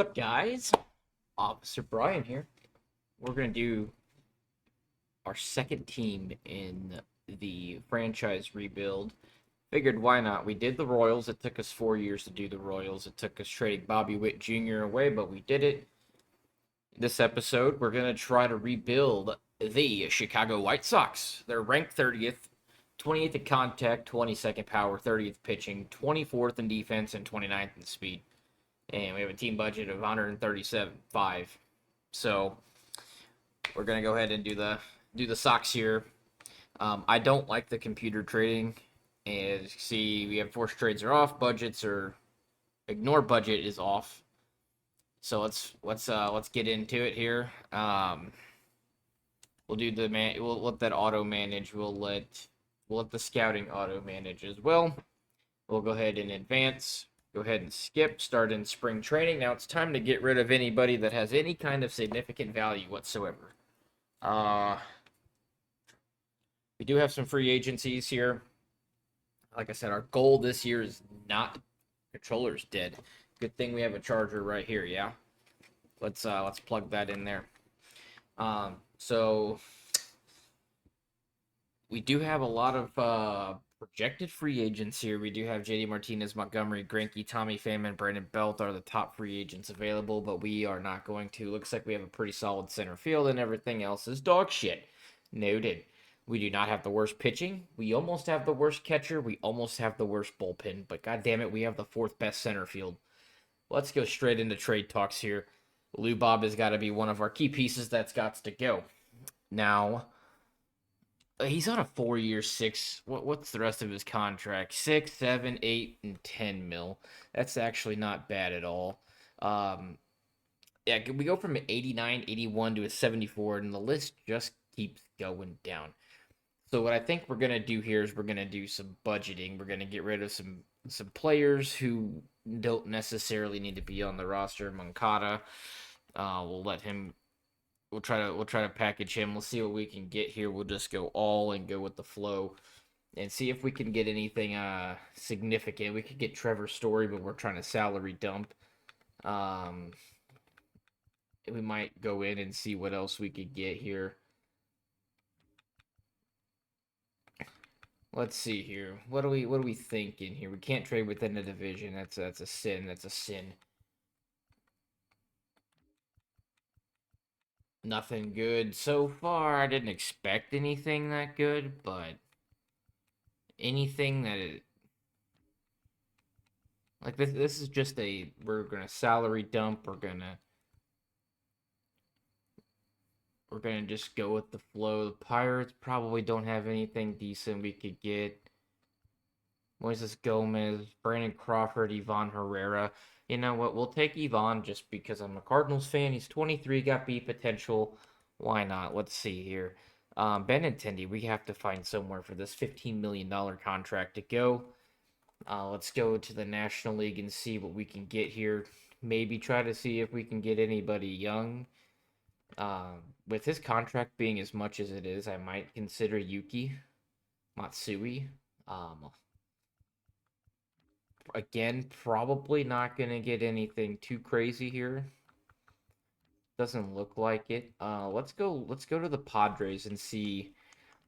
What's up, guys? Officer Brian here. We're going to do our second team in the franchise rebuild. Figured why not? We did the Royals. It took us 4 years to do the Royals. It took us trading Bobby Witt Jr. away, but we did it. This episode, we're going to try to rebuild the Chicago White Sox. They're ranked 30th, 28th in contact, 22nd power, 30th pitching, 24th in defense, and 29th in speed. And we have a team budget of 137.5. So we're gonna go ahead and do the Sox here. I don't like the computer trading. As you can see, we have forced trades are off, budgets are ignore budget is off. So let's get into it here. We'll do the man. We'll let that auto manage. We'll let the scouting auto manage as well. We'll go ahead and advance. Go ahead and skip. Start in spring training. Now it's time to get rid of anybody that has any kind of significant value whatsoever. We do have some free agencies here. Like I said, our goal this year is not controller's dead. Good thing we have a charger right here, yeah? Let's plug that in there. So we do have a lot of projected free agents here. We do have JD Martinez, Montgomery, Greinke, Tommy Pham, and Brandon Belt are the top free agents available, but we are not going to. Looks like we have a pretty solid center field, and everything else is dog shit. Noted. We do not have the worst pitching. We almost have the worst catcher. We almost have the worst bullpen, but god damn it, we have the fourth best center field. Let's go straight into trade talks here. Lou Bob has got to be one of our key pieces that's got to go. Now, he's on a 4-year, six. What's the rest of his contract? 6, 7, 8, and 10 mil. That's actually not bad at all. Yeah, we go from an 89, 81 to a 74, and the list just keeps going down. So what I think we're gonna do here is we're gonna do some budgeting. We're gonna get rid of some players who don't necessarily need to be on the roster. Moncada, we'll let him. We'll try to package him. We'll see what we can get here. We'll just go all and go with the flow, and see if we can get anything significant. We could get Trevor Story, but we're trying to salary dump. We might go in and see what else we could get here. Let's see here. What are we thinking here? We can't trade within the division. That's a sin. That's a sin. Nothing good so far. I didn't expect anything that good, but anything that like this is just we're gonna salary dump. We're gonna just go with the flow. The Pirates probably don't have anything decent we could get. Moises Gomez, Brandon Crawford, Ivan Herrera. You know what? We'll take Ivan just because I'm a Cardinals fan. He's 23, got B potential. Why not? Let's see here. Benintendi, we have to find somewhere for this $15 million contract to go. Let's go to the National League and see what we can get here. Maybe try to see if we can get anybody young. With his contract being as much as it is, I might consider Yuki Matsui. Again, probably not gonna get anything too crazy here. Doesn't look like it. Let's go to the Padres and see.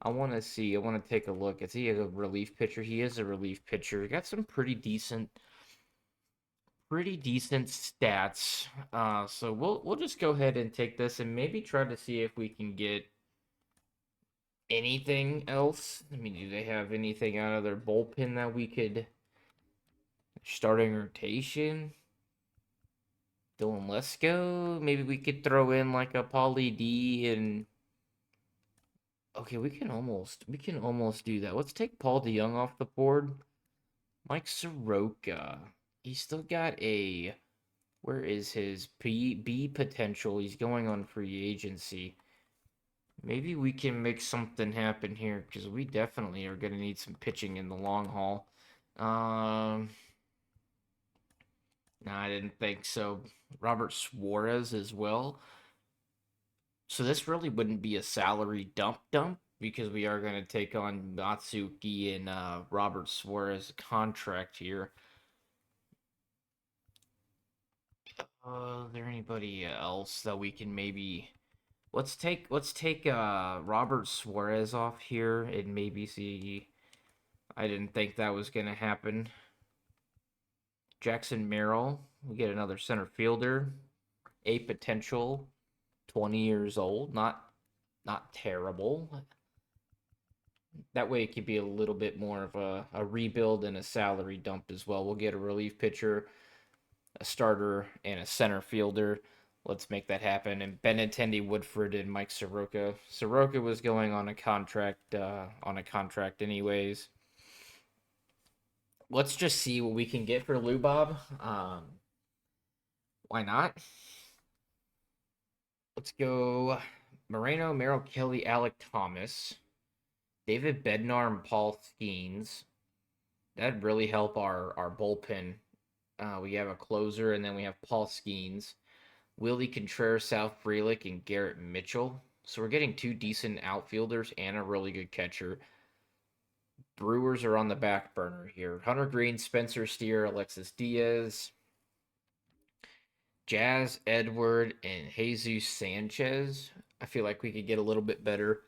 I want to take a look. Is he a relief pitcher? He is a relief pitcher. He got some pretty decent stats. So we'll just go ahead and take this and maybe try to see if we can get anything else. I mean, do they have anything out of their bullpen that we could starting rotation? Dylan Lesko. Maybe we could throw in like a Paulie D and okay, we can almost do that. Let's take Paul DeYoung off the board. Mike Soroka. He's still got a where is his B potential? He's going on free agency. Maybe we can make something happen here because we definitely are going to need some pitching in the long haul. No, I didn't think so. Robert Suarez as well. So this really wouldn't be a salary dump because we are going to take on Natsuki and Robert Suarez contract here. Is there anybody else that we can maybe let's take Robert Suarez off here and maybe see. I didn't think that was gonna happen. Jackson Merrill, we get another center fielder, a potential, 20 years old, not terrible. That way it could be a little bit more of a rebuild and a salary dump as well. We'll get a relief pitcher, a starter, and a center fielder. Let's make that happen. And Benintendi, Woodford, and Mike Soroka. Soroka was going on a contract anyways. Let's just see what we can get for Lou Bob. Why not? Let's go Moreno, Merrill Kelly, Alec Thomas, David Bednar, and Paul Skeens. That'd really help our bullpen. We have a closer, and then we have Paul Skeens, Willie Contreras, South Frelick, and Garrett Mitchell. So we're getting two decent outfielders and a really good catcher. Brewers are on the back burner here. Hunter Green, Spencer Steer, Alexis Diaz, Jazz Edward, and Jesus Sanchez. I feel like we could get a little bit better.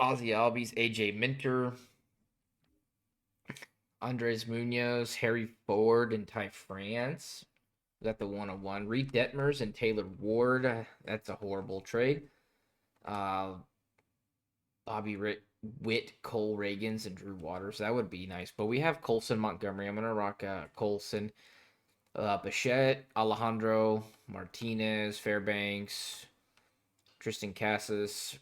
Ozzy Albies, AJ Minter, Andres Munoz, Harry Ford, and Ty France. We got the 101. Reed Detmers and Taylor Ward. That's a horrible trade. Bobby Witt, Cole Reagans, and Drew Waters. That would be nice. But we have Colson Montgomery. I'm going to rock Colson. Bichette, Alejandro, Martinez, Fairbanks, Tristan Casas,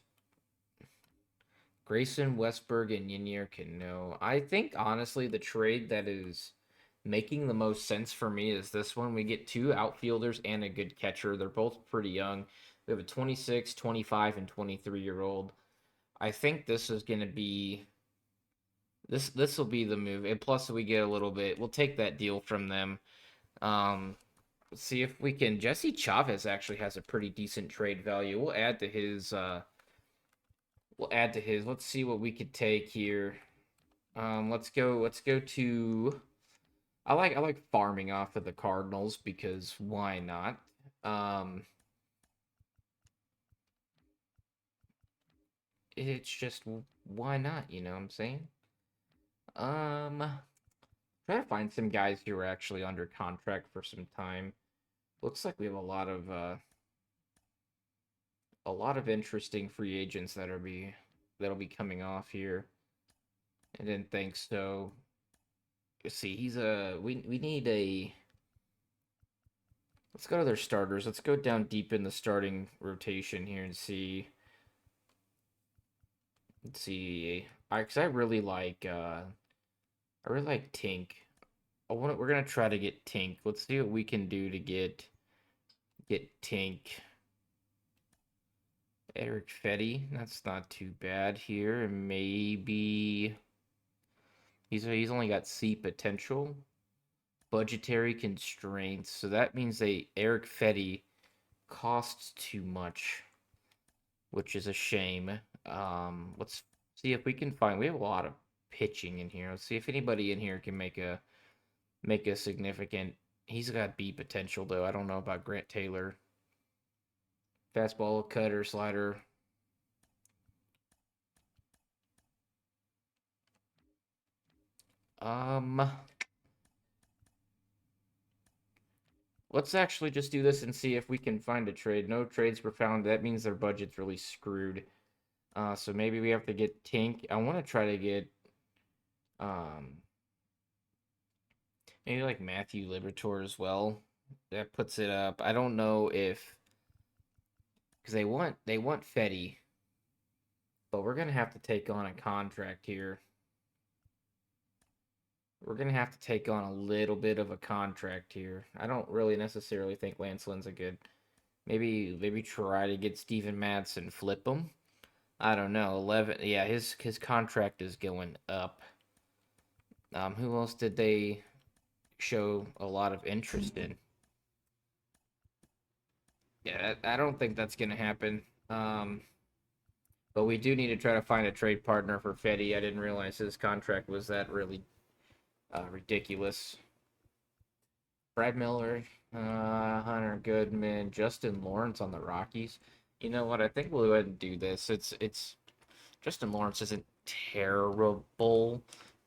Grayson Westberg, and Yinir Cano. I think, honestly, the trade that is making the most sense for me is this one. We get two outfielders and a good catcher. They're both pretty young. We have a 26, 25, and 23-year-old. I think this is going to be this will be the move. And plus we get a little bit. We'll take that deal from them. Let's see if we can. Jesse Chavez actually has a pretty decent trade value. We'll add to his Let's see what we could take here. Let's go to I like farming off of the Cardinals because why not? It's just why not, you know what I'm saying? Try to find some guys who are actually under contract for some time. Looks like we have a lot of interesting free agents that'll be coming off here. I didn't think so. Let's see, we need a let's go to their starters. Let's go down deep in the starting rotation here and see. Let's see. Cause I really like Tink. We're gonna try to get Tink. Let's see what we can do to get Tink. Eric Fetty, that's not too bad here. Maybe he's only got C potential. Budgetary constraints. So that means Eric Fetty costs too much, which is a shame. Let's see if we can find. We have a lot of pitching in here. Let's see if anybody in here can make a significant. He's got B potential though. I don't know about Grant Taylor. Fastball, cutter, slider. Let's actually just do this and see if we can find a trade. No trades were found. That means their budget's really screwed. So maybe we have to get Tink. I want to try to get maybe like Matthew Liberatore as well. That puts it up. I don't know if because they want Fetty, but we're gonna have to take on a contract here. We're gonna have to take on a little bit of a contract here. I don't really necessarily think Lance Lynn's a good. Maybe try to get Steven Madsen, flip him. I don't know. 11. Yeah, his contract is going up. Who else did they show a lot of interest in? Yeah, I don't think that's gonna happen. But we do need to try to find a trade partner for Fetty. I didn't realize his contract was that really ridiculous. Brad Miller. Hunter Goodman, Justin Lawrence on the Rockies. You know what? I think we'll go ahead and do this. It's Justin Lawrence isn't terrible,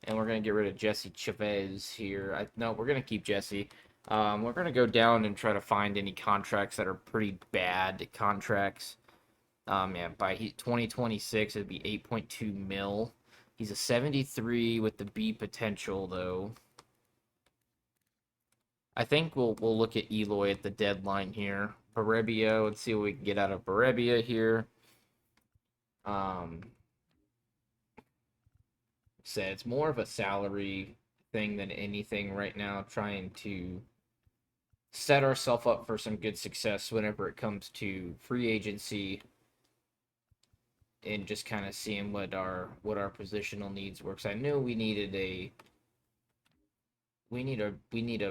and we're gonna get rid of Jesse Chavez here. No, we're gonna keep Jesse. We're gonna go down and try to find any contracts that are pretty bad contracts. Yeah, by 2026 it'd be 8.2 mil. He's a 73 with the B potential though. I think we'll look at Eloy at the deadline here. Barrebia, let's see what we can get out of Barrebia here. Um, Said it's more of a salary thing than anything right now, trying to set ourselves up for some good success whenever it comes to free agency and just kind of seeing what our positional needs were. 'Cause I knew we need a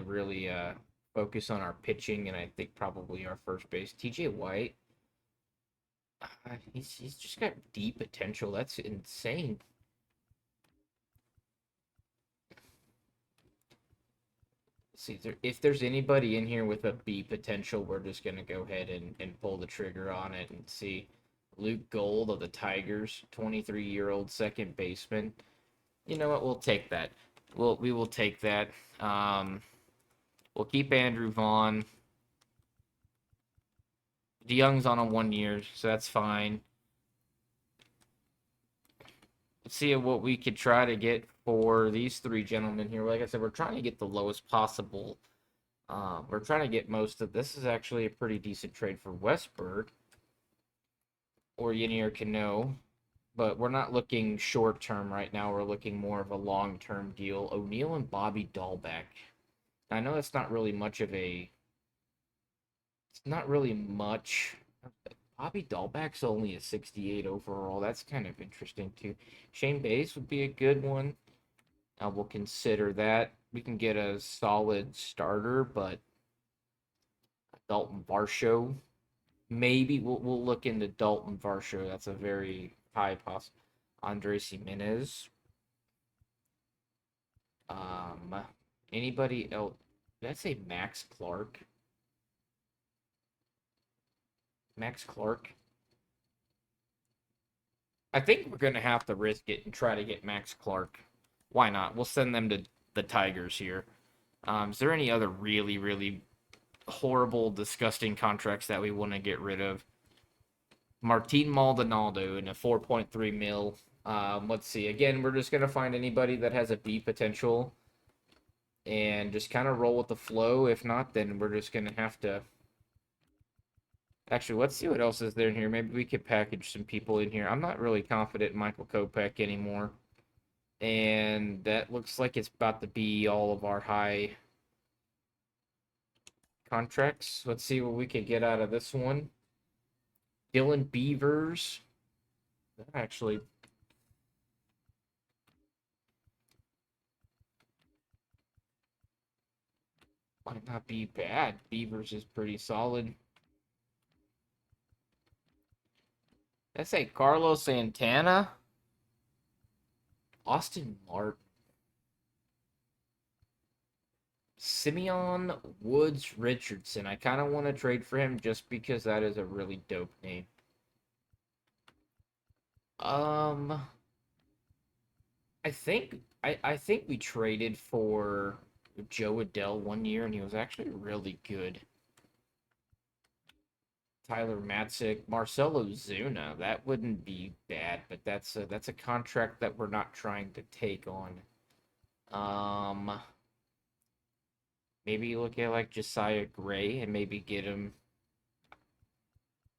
really focus on our pitching, and I think probably our first base. TJ White, he's just got deep potential. That's insane. See, if there's anybody in here with a B potential, we're just gonna go ahead and pull the trigger on it and see. Luke Gold of the Tigers, 23-year-old second baseman. You know what? We'll take that. We will take that. We'll keep Andrew Vaughn. DeYoung's on a 1 year, so that's fine. Let's see what we could try to get for these three gentlemen here. Like I said, we're trying to get the lowest possible. We're trying to get most of this. Is actually a pretty decent trade for Westberg or Yenier Cano, but we're not looking short term right now. We're looking more of a long term deal. O'Neill and Bobby Dahlbeck. I know that's not really much of a. It's not really much. Bobby Dahlbeck's only a 68 overall. That's kind of interesting too. Shane Bays would be a good one. We'll consider that. We can get a solid starter, but Dalton Varsho, maybe we'll look into Dalton Varsho. That's a very high poss. Andres Jimenez. Um, Anybody else? Did I say Max Clark? Max Clark. I think we're gonna have to risk it and try to get Max Clark. Why not? We'll send them to the Tigers here. Is there any other really, really horrible, disgusting contracts that we want to get rid of? Martin Maldonado in a 4.3 mil. Let's see. Again, we're just gonna find anybody that has a B potential and just kind of roll with the flow. If not, then we're just gonna have to. Actually, let's see what else is there in here. Maybe we could package some people in here. I'm not really confident in Michael Kopech anymore. And that looks like it's about to be all of our high contracts. Let's see what we could get out of this one. Dylan Beavers. Actually, might not be bad. Beavers is pretty solid. Let's say Carlos Santana. Austin Martin. Simeon Woods Richardson. I kind of want to trade for him just because that is a really dope name. Um, I think we traded for Joe Adell 1 year, and he was actually really good. Tyler Matzik, Marcelo Zuna. That wouldn't be bad, but that's a contract that we're not trying to take on. Um, Maybe look at like Josiah Gray and maybe get him.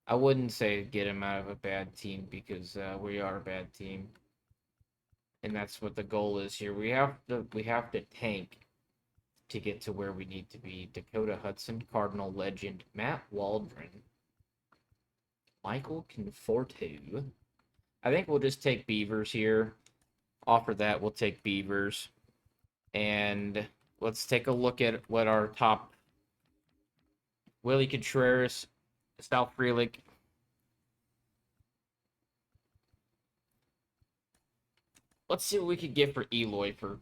I wouldn't say get him out of a bad team because we are a bad team, and that's what the goal is here. We have to tank to get to where we need to be. Dakota Hudson, Cardinal legend, Matt Waldron, Michael Conforto. I think we'll just take Beavers here. Offer that, we'll take Beavers. And let's take a look at what our top Willie Contreras, Sal Frelick. Let's see what we could get for Eloy for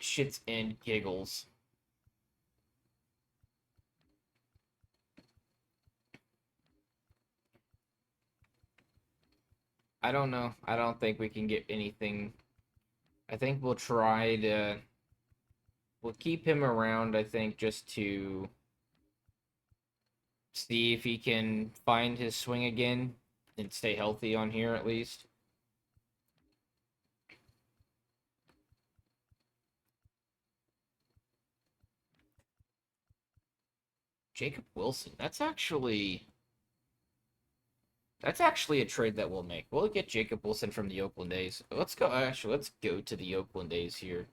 shits and giggles. I don't know. I don't think we can get anything. I think we'll try to. We'll keep him around, I think, just to see if he can find his swing again and stay healthy on here at least. Jacob Wilson. That's actually a trade that we'll make. We'll get Jacob Wilson from the Oakland A's. Let's go. Actually, let's go to the Oakland A's here.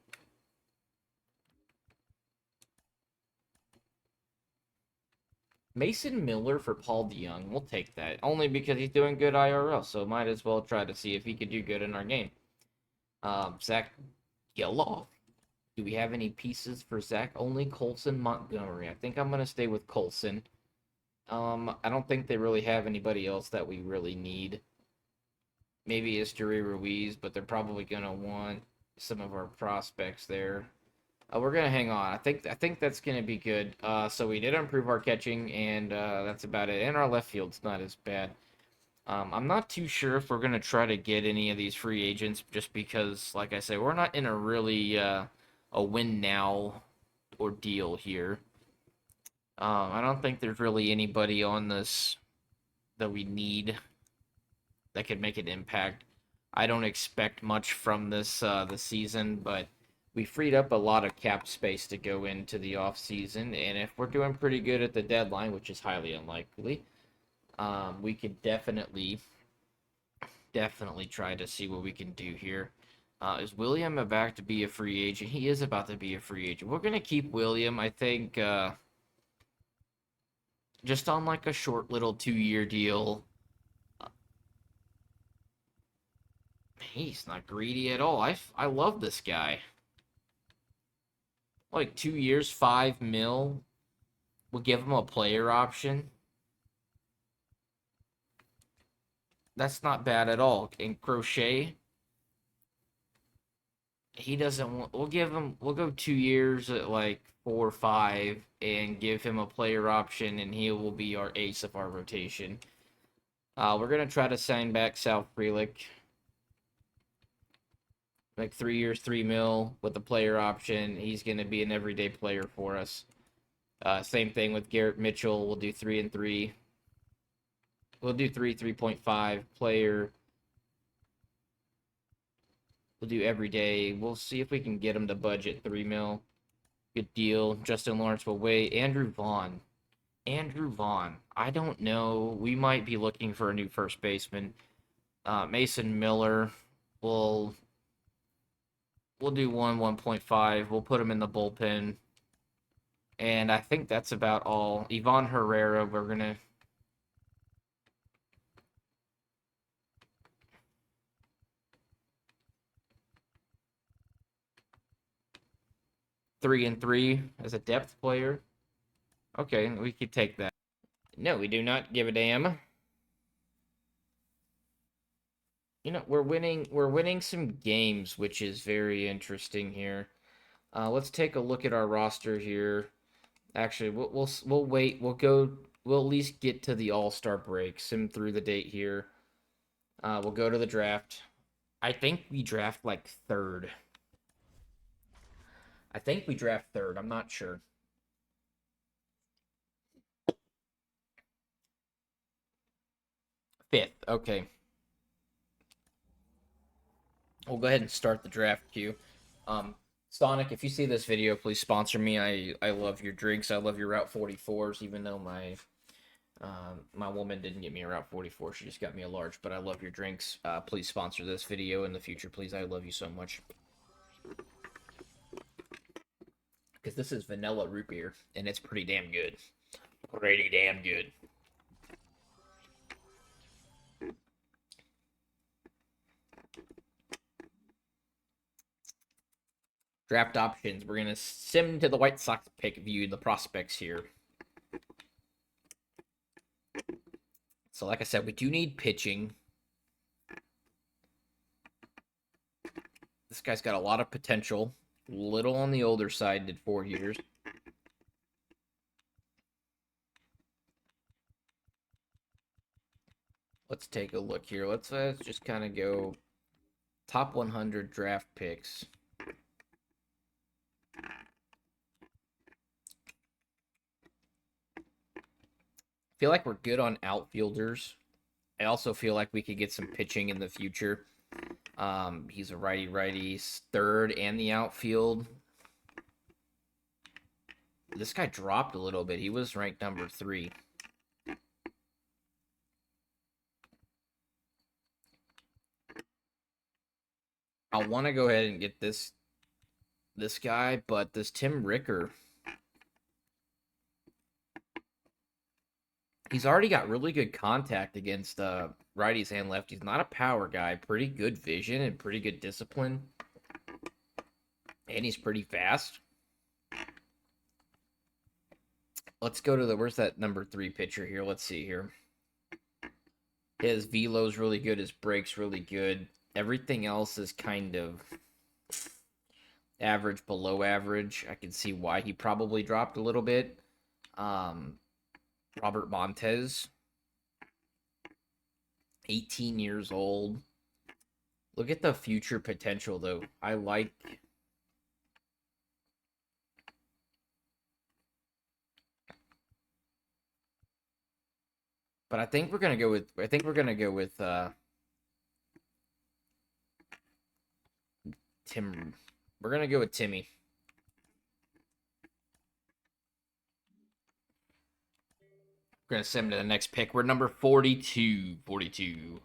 Mason Miller for Paul DeYoung. We'll take that. Only because he's doing good IRL, so might as well try to see if he could do good in our game. Zach Geloff. Do we have any pieces for Zach? Only Colson Montgomery. I think I'm going to stay with Colson. I don't think they really have anybody else that we really need. Maybe Esteury Ruiz, but they're probably going to want some of our prospects there. We're gonna hang on. I think that's gonna be good. So we did improve our catching, and that's about it. And our left field's not as bad. I'm not too sure if we're gonna try to get any of these free agents, just because, like I said, we're not in a really a win now ordeal here. I don't think there's really anybody on this that we need that could make an impact. I don't expect much from this season, but we freed up a lot of cap space to go into the off season, and if we're doing pretty good at the deadline, which is highly unlikely, we could definitely try to see what we can do here. Is William about to be a free agent? He is about to be a free agent. We're gonna keep William, I think, just on like a short little 2-year deal. He's not greedy at all. I love this guy. Like 2 years, 5 mil. We'll give him a player option. That's not bad at all. And Crochet, he doesn't want. We'll give him. We'll go 2 years at like 4 or 5, and give him a player option, and he will be our ace of our rotation. We're gonna try to sign back Sal Frelick. Like 3 years, 3 mil with a player option. He's gonna be an everyday player for us. Same thing with Garrett Mitchell. We'll do 3 and 3. We'll do 3.5 player. We'll do every day. We'll see if we can get him to budget 3 mil. Good deal. Justin Lawrence will wait. Andrew Vaughn. Andrew Vaughn. I don't know. We might be looking for a new first baseman. Mason Miller. We'll do 1.5. We'll put him in the bullpen. And I think that's about all. Ivan Herrera, we're gonna 3 and 3 as a depth player. Okay, we could take that. No, we do not give a damn. We're winning some games, which is very interesting here. Let's take a look at our roster here. Actually, we'll wait. We'll at least get to the All-Star break, sim through the date here. We'll go to the draft. I think we draft like third. I think we draft third. I'm not sure. Fifth. Okay. We'll go ahead and start the draft queue. Sonic, if you see this video, please sponsor me. I love your drinks. I love your Route 44s, even though my woman didn't get me a Route 44. She just got me a large, but I love your drinks. Please sponsor this video in the future, please. I love you so much. Because this is vanilla root beer, and it's pretty damn good. Pretty damn good. Draft options. We're going to sim to the White Sox pick, view the prospects here. So like I said, we do need pitching. This guy's got a lot of potential. Little on the older side, did 4 years. Let's take a look here. Let's just kind of go top 100 draft picks. Feel like we're good on outfielders. I also feel like we could get some pitching in the future. He's a righty, third and the outfield. This guy dropped a little bit. He was ranked number 3. I want to go ahead and get this guy, but this Tim Ricker, he's already got really good contact against righties and lefties. Not a power guy, pretty good vision and pretty good discipline, and he's pretty fast. Let's go to where's that number 3 pitcher here? Let's see here. His velo's really good. His break's really good. Everything else is kind of average, below average. I can see why he probably dropped a little bit. Robert Montez, 18 years old. Look at the future potential, though. I like. But I think we're gonna go with. Tim. We're gonna go with Timmy. We're gonna send him to the next pick. We're number 42. 42.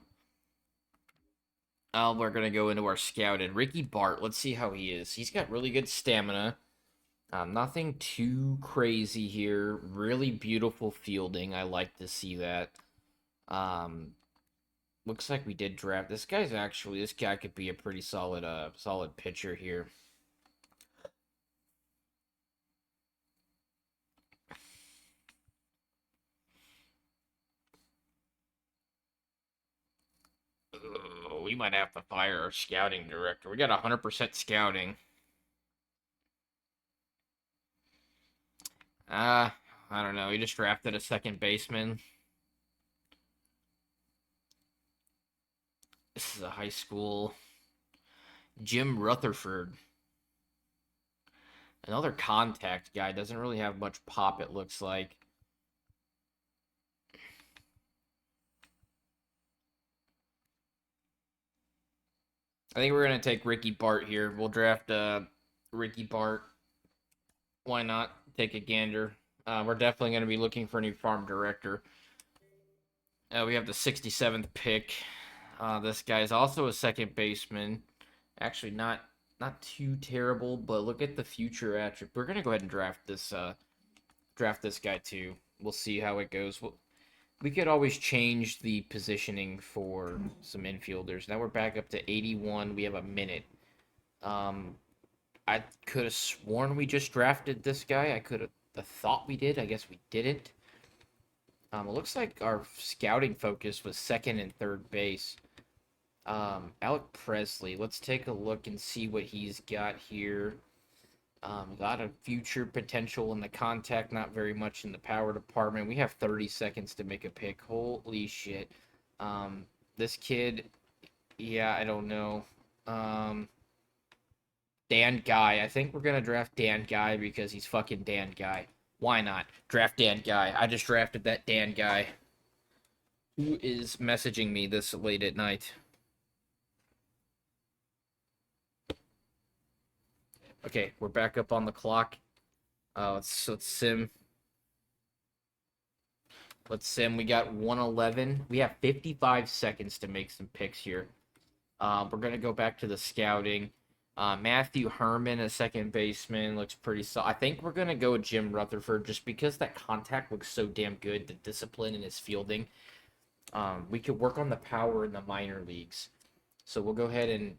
We're gonna go into our scouted. Ricky Bart. Let's see how he is. He's got really good stamina. Nothing too crazy here. Really beautiful fielding. I like to see that. Looks like we did draft this guy could be a pretty solid pitcher here. Oh, we might have to fire our scouting director. We got 100% scouting. I don't know. He just drafted a second baseman. This is a high school. Jim Rutherford. Another contact guy. Doesn't really have much pop, it looks like. I think we're going to take Ricky Bart here. We'll draft Ricky Bart. Why not take a gander? We're definitely going to be looking for a new farm director. We have the 67th pick. This guy is also a second baseman. Actually, not too terrible, but look at the future attribute. We're gonna go ahead and draft this guy too. We'll see how it goes. We could always change the positioning for some infielders. Now we're back up to 81. We have a minute. I could have sworn we just drafted this guy. I could have thought we did. I guess we didn't. It looks like our scouting focus was second and third base. Alec Presley. Let's take a look and see what he's got here. A lot of future potential in the contact, not very much in the power department. We have 30 seconds to make a pick. Holy shit. This kid, yeah, I don't know. Dan Guy. I think we're going to draft Dan Guy because he's fucking Dan Guy. Why not? Draft Dan Guy. I just drafted that Dan Guy. Who is messaging me this late at night? Okay, we're back up on the clock. Let's sim. Let's sim. We got 111. We have 55 seconds to make some picks here. We're going to go back to the scouting. Matthew Herman, a second baseman, looks pretty solid. I think we're going to go with Jim Rutherford just because that contact looks so damn good. The discipline in his fielding. We could work on the power in the minor leagues. So we'll go ahead and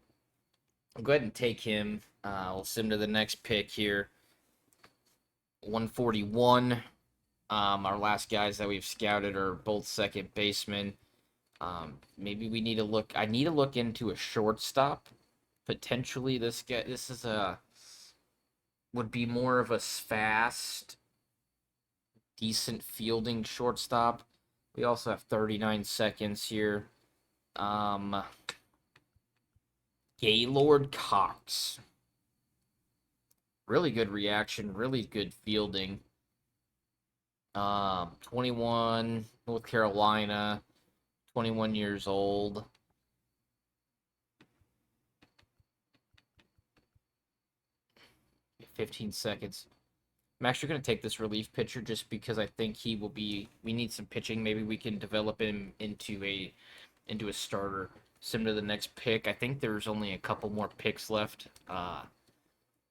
take him. We'll sim to the next pick here. 141. Our last guys that we've scouted are both second basemen. Maybe we need to look. I need to look into a shortstop. Potentially, this guy. This is would be more of a fast, decent fielding shortstop. We also have 39 seconds here. Um, Gaylord Cox. Really good reaction, really good fielding. 21, North Carolina, 21 years old. Fifteen seconds. I'm actually going to take this relief pitcher just because I think he will be. We need some pitching. Maybe we can develop him into a starter. Similar to the next pick. I think there's only a couple more picks left.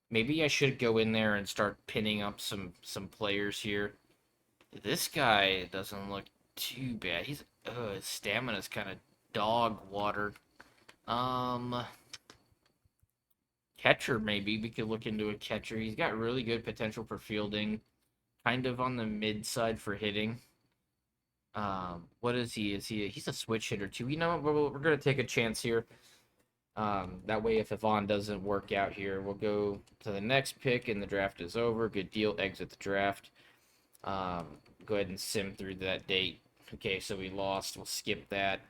Maybe I should go in there and start pinning up some players here. This guy doesn't look too bad. His stamina's kind of dog watered. Um, Catcher maybe we could look into a catcher. He's got really good potential for fielding, kind of on the mid side for hitting. What is he? He's a switch hitter too? You know, we're gonna take a chance here. That way, if Yvonne doesn't work out here, we'll go to the next pick, and the draft is over. Good deal. Exit the draft. Um, Go ahead and sim through that date. Okay, so we lost. We'll skip that.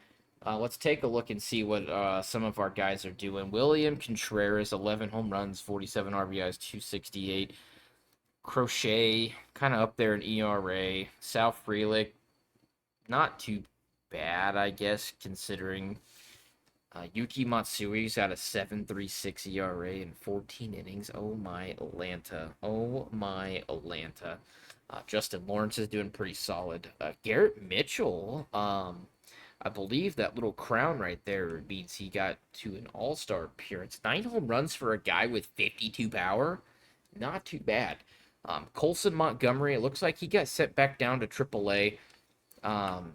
Let's take a look and see what some of our guys are doing. William Contreras, 11 home runs, 47 RBIs, 268. Crochet, kind of up there in ERA. Sal Frelick, not too bad, I guess, considering. Yuki Matsui's got a 7.36 ERA in 14 innings. Oh my Atlanta. Oh my Atlanta. Justin Lawrence is doing pretty solid. Garrett Mitchell, I believe that little crown right there means he got to an all-star appearance. 9 home runs for a guy with 52 power. Not too bad. Colson Montgomery, it looks like he got sent back down to AAA. Um,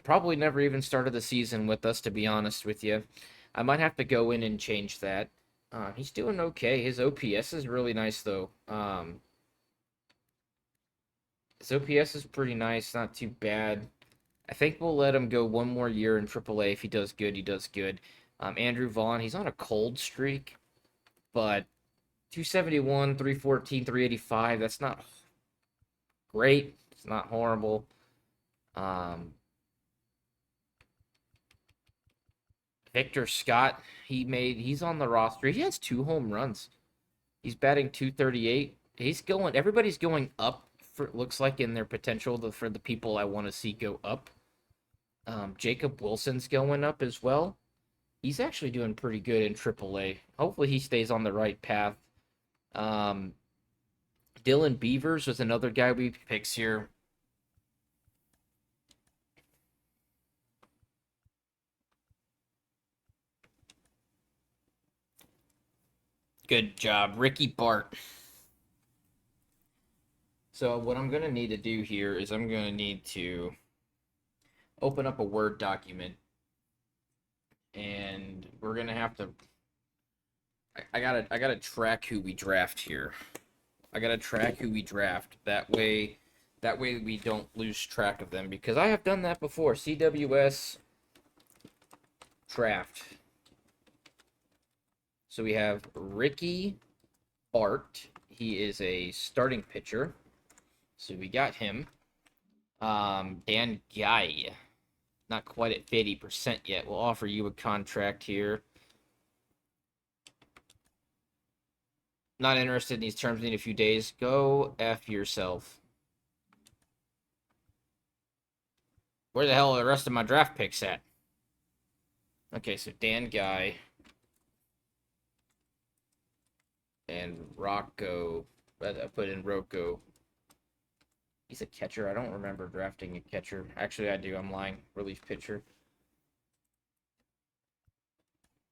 Probably never even started the season with us, to be honest with you. I might have to go in and change that. He's doing okay. His OPS is really nice, though. His OPS is pretty nice, not too bad. I think we'll let him go one more year in AAA. If he does good, he does good. Andrew Vaughn, he's on a cold streak, but 271, 314, 385, that's not great. It's not horrible. Um, Victor Scott, he's on the roster. He has 2 home runs. He's batting 238. Everybody's going up for looks like in their potential for the people I want to see go up. Jacob Wilson's going up as well. He's actually doing pretty good in AAA. Hopefully he stays on the right path. Um, Dylan Beavers was another guy we picked here. Good job, Ricky Bart. So what I'm gonna need to do here is I'm gonna need to open up a Word document, and we're gonna have to. I gotta track who we draft here. I gotta track who we draft. That way we don't lose track of them because I have done that before. CWS draft. So we have Ricky Bart. He is a starting pitcher. So we got him. Dan Guy. Not quite at 50% yet. We'll offer you a contract here. Not interested in these terms in a few days. Go F yourself. Where the hell are the rest of my draft picks at? Okay, so Dan Guy and Rocco. I put in Rocco. He's a catcher. I don't remember drafting a catcher. Actually, I do. I'm lying. Relief pitcher.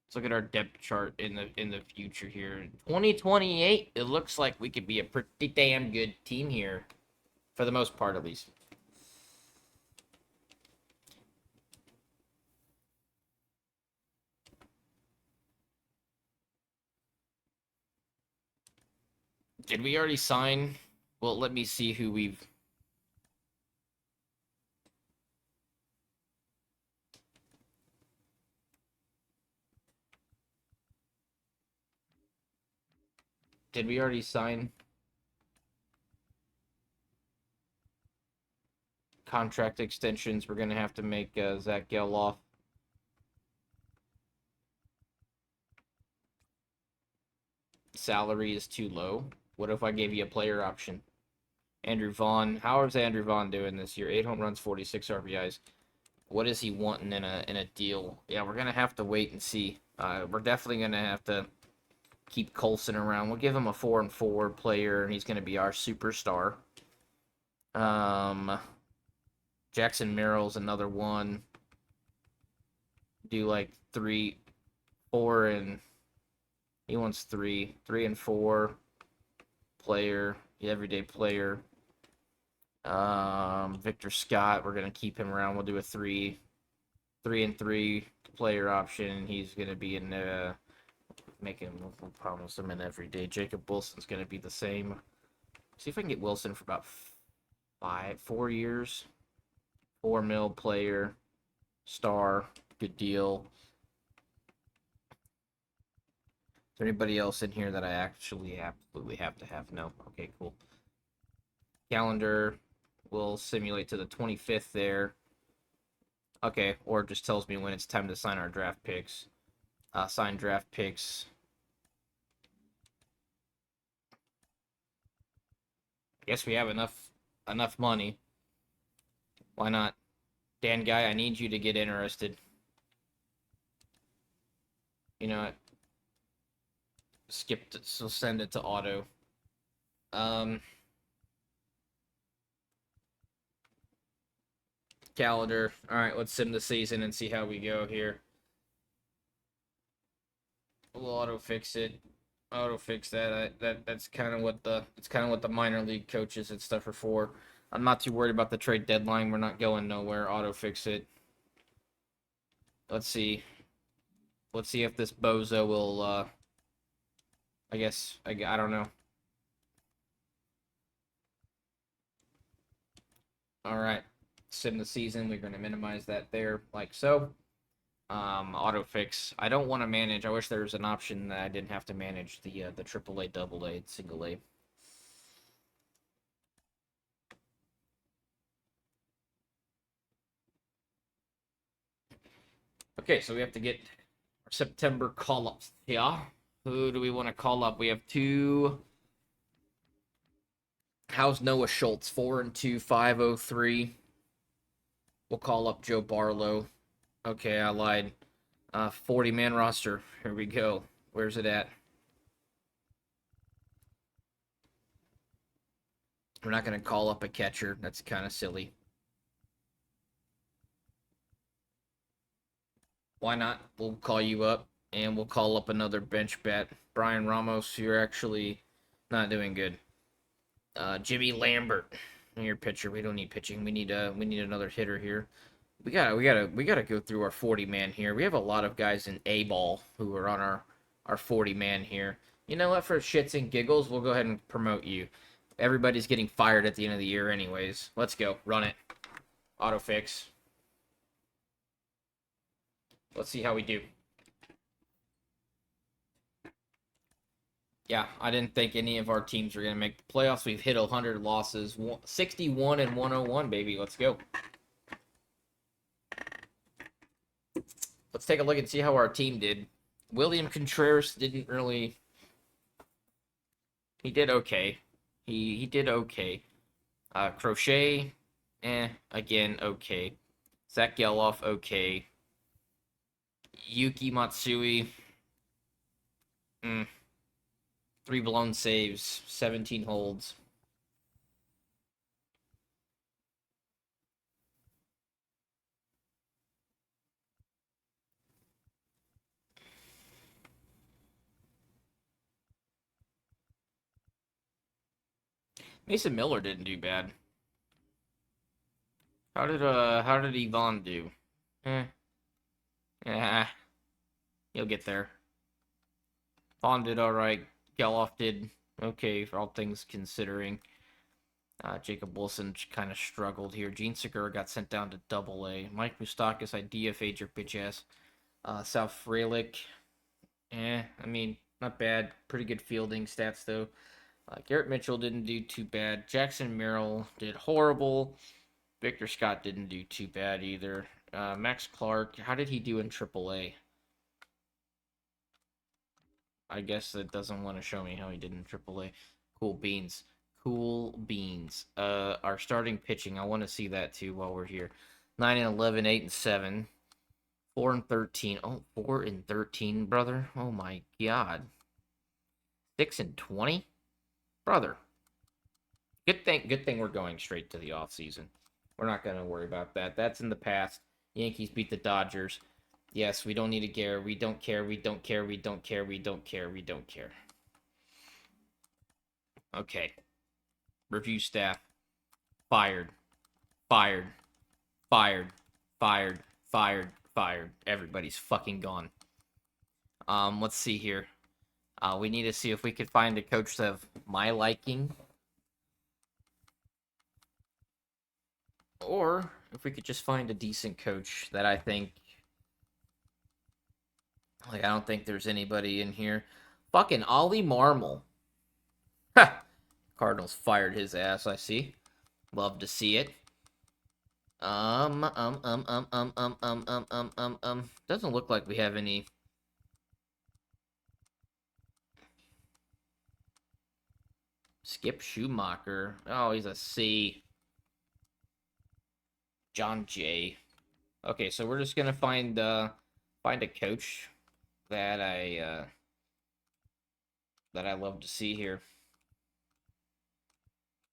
Let's look at our depth chart in the future here. 2028. It looks like we could be a pretty damn good team here, for the most part, at least. Did we already sign? Well, let me see who we've. Did we already sign contract extensions we're going to have to make Zach Geloff. Salary is too low. What if I gave you a player option? Andrew Vaughn. How is Andrew Vaughn doing this year? 8 home runs, 46 RBIs. What is he wanting in a deal? Yeah, we're gonna have to wait and see. We're definitely gonna have to keep Colson around. We'll give him a 4-4 player, and he's gonna be our superstar. Jackson Merrill's another one. Do like 3, 4, and he wants 3 and 4 player, everyday player. Victor Scott, we're gonna keep him around. We'll do a 3 and 3 player option. He's gonna be in we'll promise him in every day. Jacob Wilson's gonna be the same. See if I can get Wilson for about 4 years. 4 mil player, star, good deal. Is there anybody else in here that I actually absolutely have to have? No. Okay, cool. Calendar will simulate to the 25th there. Okay, or it just tells me when it's time to sign our draft picks. Sign draft picks. I guess we have enough money. Why not? Dan Guy, I need you to get interested. You know what? Skip it, so send it to auto. Calendar. All right, let's sim the season and see how we go here. We'll auto fix it. Auto fix that. That's kind of what the minor league coaches and stuff are for. I'm not too worried about the trade deadline. We're not going nowhere. Auto fix it. Let's see. Let's see if this bozo will. I guess I don't know. All right. Sim the season. We're going to minimize that there, like so. Auto fix. I don't want to manage. I wish there was an option that I didn't have to manage the AAA, AA, single A. Okay, so we have to get our September call-ups here. Who do we want to call up? We have 2. How's Noah Schultz? 4-2, 503. We'll call up Joe Barlow. Okay, I lied. 40-man roster. Here we go. Where's it at? We're not going to call up a catcher. That's kind of silly. Why not? We'll call you up, and we'll call up another bench bat. Brian Ramos, you're actually not doing good. Jimmy Lambert, your pitcher. We don't need pitching. We need another hitter here. We gotta go through our 40-man here. We have a lot of guys in A ball who are on our 40-man here. You know what? For shits and giggles, we'll go ahead and promote you. Everybody's getting fired at the end of the year, anyways. Let's go. Run it. Auto fix. Let's see how we do. Yeah, I didn't think any of our teams were going to make the playoffs. We've hit 100 losses. 61 and 101, baby. Let's go. Let's take a look and see how our team did. William Contreras didn't really... He did okay. He did okay. Crochet, again, okay. Zach Geloff, okay. Yuki Matsui, 3 blown saves, 17 holds. Mason Miller didn't do bad. How did Yvonne do? Yeah, he'll get there. Vaughn did all right. Geloff did okay for all things considering. Jacob Wilson kind of struggled here. Gene Segura got sent down to Double A. Mike Moustakas, I DFA'd your bitch ass. South Frelick, I mean, not bad. Pretty good fielding stats though. Garrett Mitchell didn't do too bad. Jackson Merrill did horrible. Victor Scott didn't do too bad either. Max Clark, how did he do in AAA? I guess it doesn't want to show me how he did in AAA. Cool beans. Cool beans. Our starting pitching, I want to see that too while we're here. 9 and 11, 8 and 7, 4 and 13. Oh, 4 and 13, brother. Oh my god. 6 and 20? Brother. Good thing we're going straight to the off season. We're not going to worry about that. That's in the past. Yankees beat the Dodgers. Yes, we don't need a Gare. We don't care. We don't care. We don't care. We don't care. We don't care. Okay. Review staff. Fired. Fired. Fired. Fired. Fired. Fired. Everybody's fucking gone. Let's see here. We need to see if we could find a coach of my liking. Or if we could just find a decent coach that I think. Like, I don't think there's anybody in here. Fucking Ollie Marmol. Ha! Cardinals fired his ass, I see. Love to see it. Doesn't look like we have any. Skip Schumacher. Oh, he's a C. John Jay. Okay, so we're just gonna find a coach that I love to see here.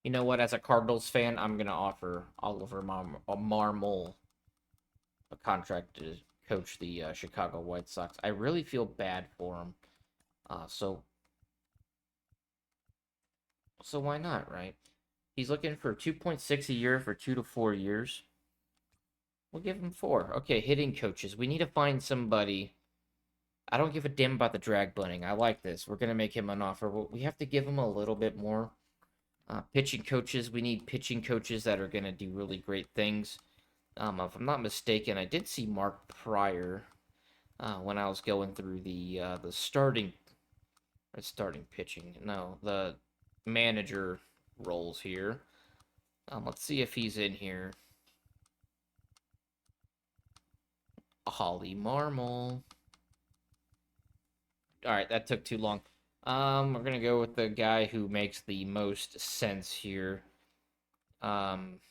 You know what? As a Cardinals fan, I'm gonna offer Oliver Marmol a contract to coach the Chicago White Sox. I really feel bad for him. So why not, right? He's looking for 2.6 a year for 2 to 4 years. We'll give him 4. Okay, hitting coaches. We need to find somebody. I don't give a damn about the drag bunting. I like this. We're gonna make him an offer. We have to give him a little bit more. Pitching coaches. We need pitching coaches that are gonna do really great things. If I'm not mistaken, I did see Mark Pryor when I was going through the starting pitching. No, the manager roles here. Let's see if he's in here. Holly Marmol. All right, that took too long. We're gonna go with the guy who makes the most sense here. Home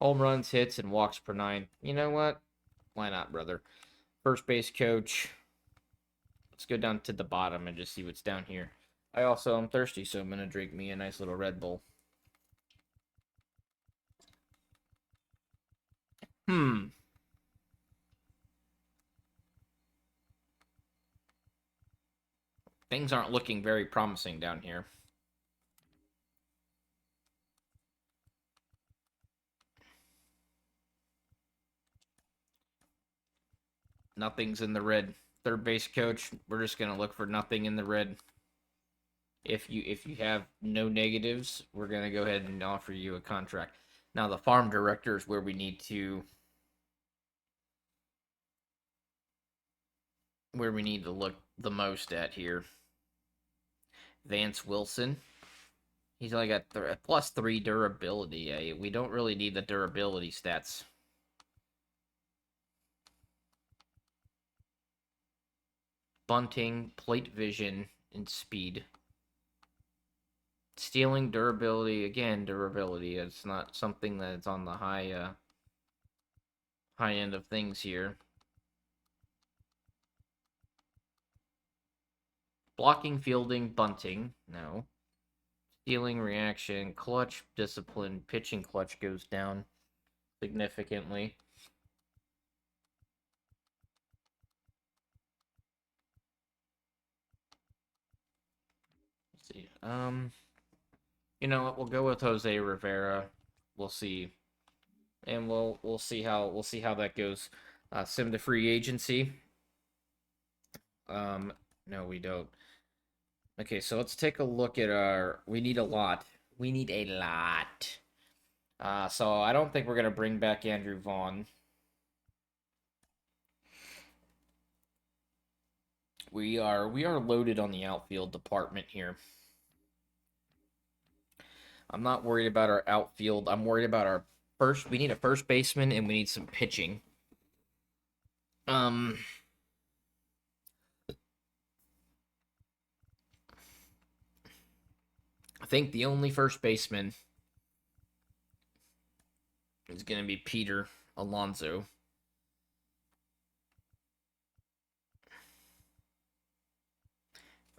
runs, hits, and walks per 9. You know what? Why not, brother? First base coach. Let's go down to the bottom and just see what's down here. I also am thirsty, so I'm gonna drink me a nice little Red Bull. Things aren't looking very promising down here. Nothing's in the red. Third base coach, we're just gonna look for nothing in the red. If you have no negatives, we're gonna go ahead and offer you a contract. Now the farm director is where we need to look the most at here. Vance Wilson. He's only got +3 durability. We don't really need the durability stats. Bunting, plate vision, and speed. Stealing, durability. Again, durability. It's not something that's on the high end of things here. Blocking, fielding, bunting. No. Stealing, reaction, clutch, discipline, pitching clutch goes down significantly. Let's see. You know what? We'll go with Jose Rivera. We'll see, and we'll see how that goes. Sim to free agency. No, we don't. Okay, so let's take a look at our. We need a lot. We need a lot. So I don't think we're gonna bring back Andrew Vaughn. We are loaded on the outfield department here. I'm not worried about our outfield. I'm worried about our first. We need a first baseman and we need some pitching. Um, I think the only first baseman is going to be Peter Alonso.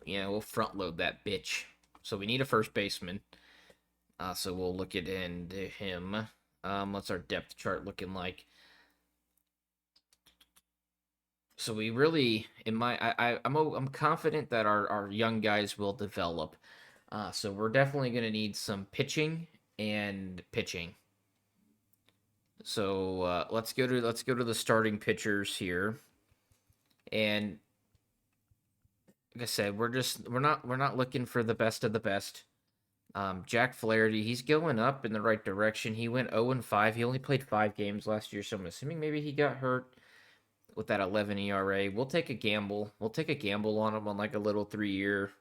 Yeah, we'll front load that bitch. So we need a first baseman. So we'll look at into him. What's our depth chart looking like? So we really, in my, I'm confident that our young guys will develop. So we're definitely going to need some pitching and pitching. So let's go to the starting pitchers here. And like I said, we're not looking for the best of the best. Jack Flaherty, he's going up in the right direction. He went 0-5. He only played 5 games last year, so I'm assuming maybe he got hurt with that 11 ERA. We'll take a gamble. We'll take a gamble on him on like a little 3-year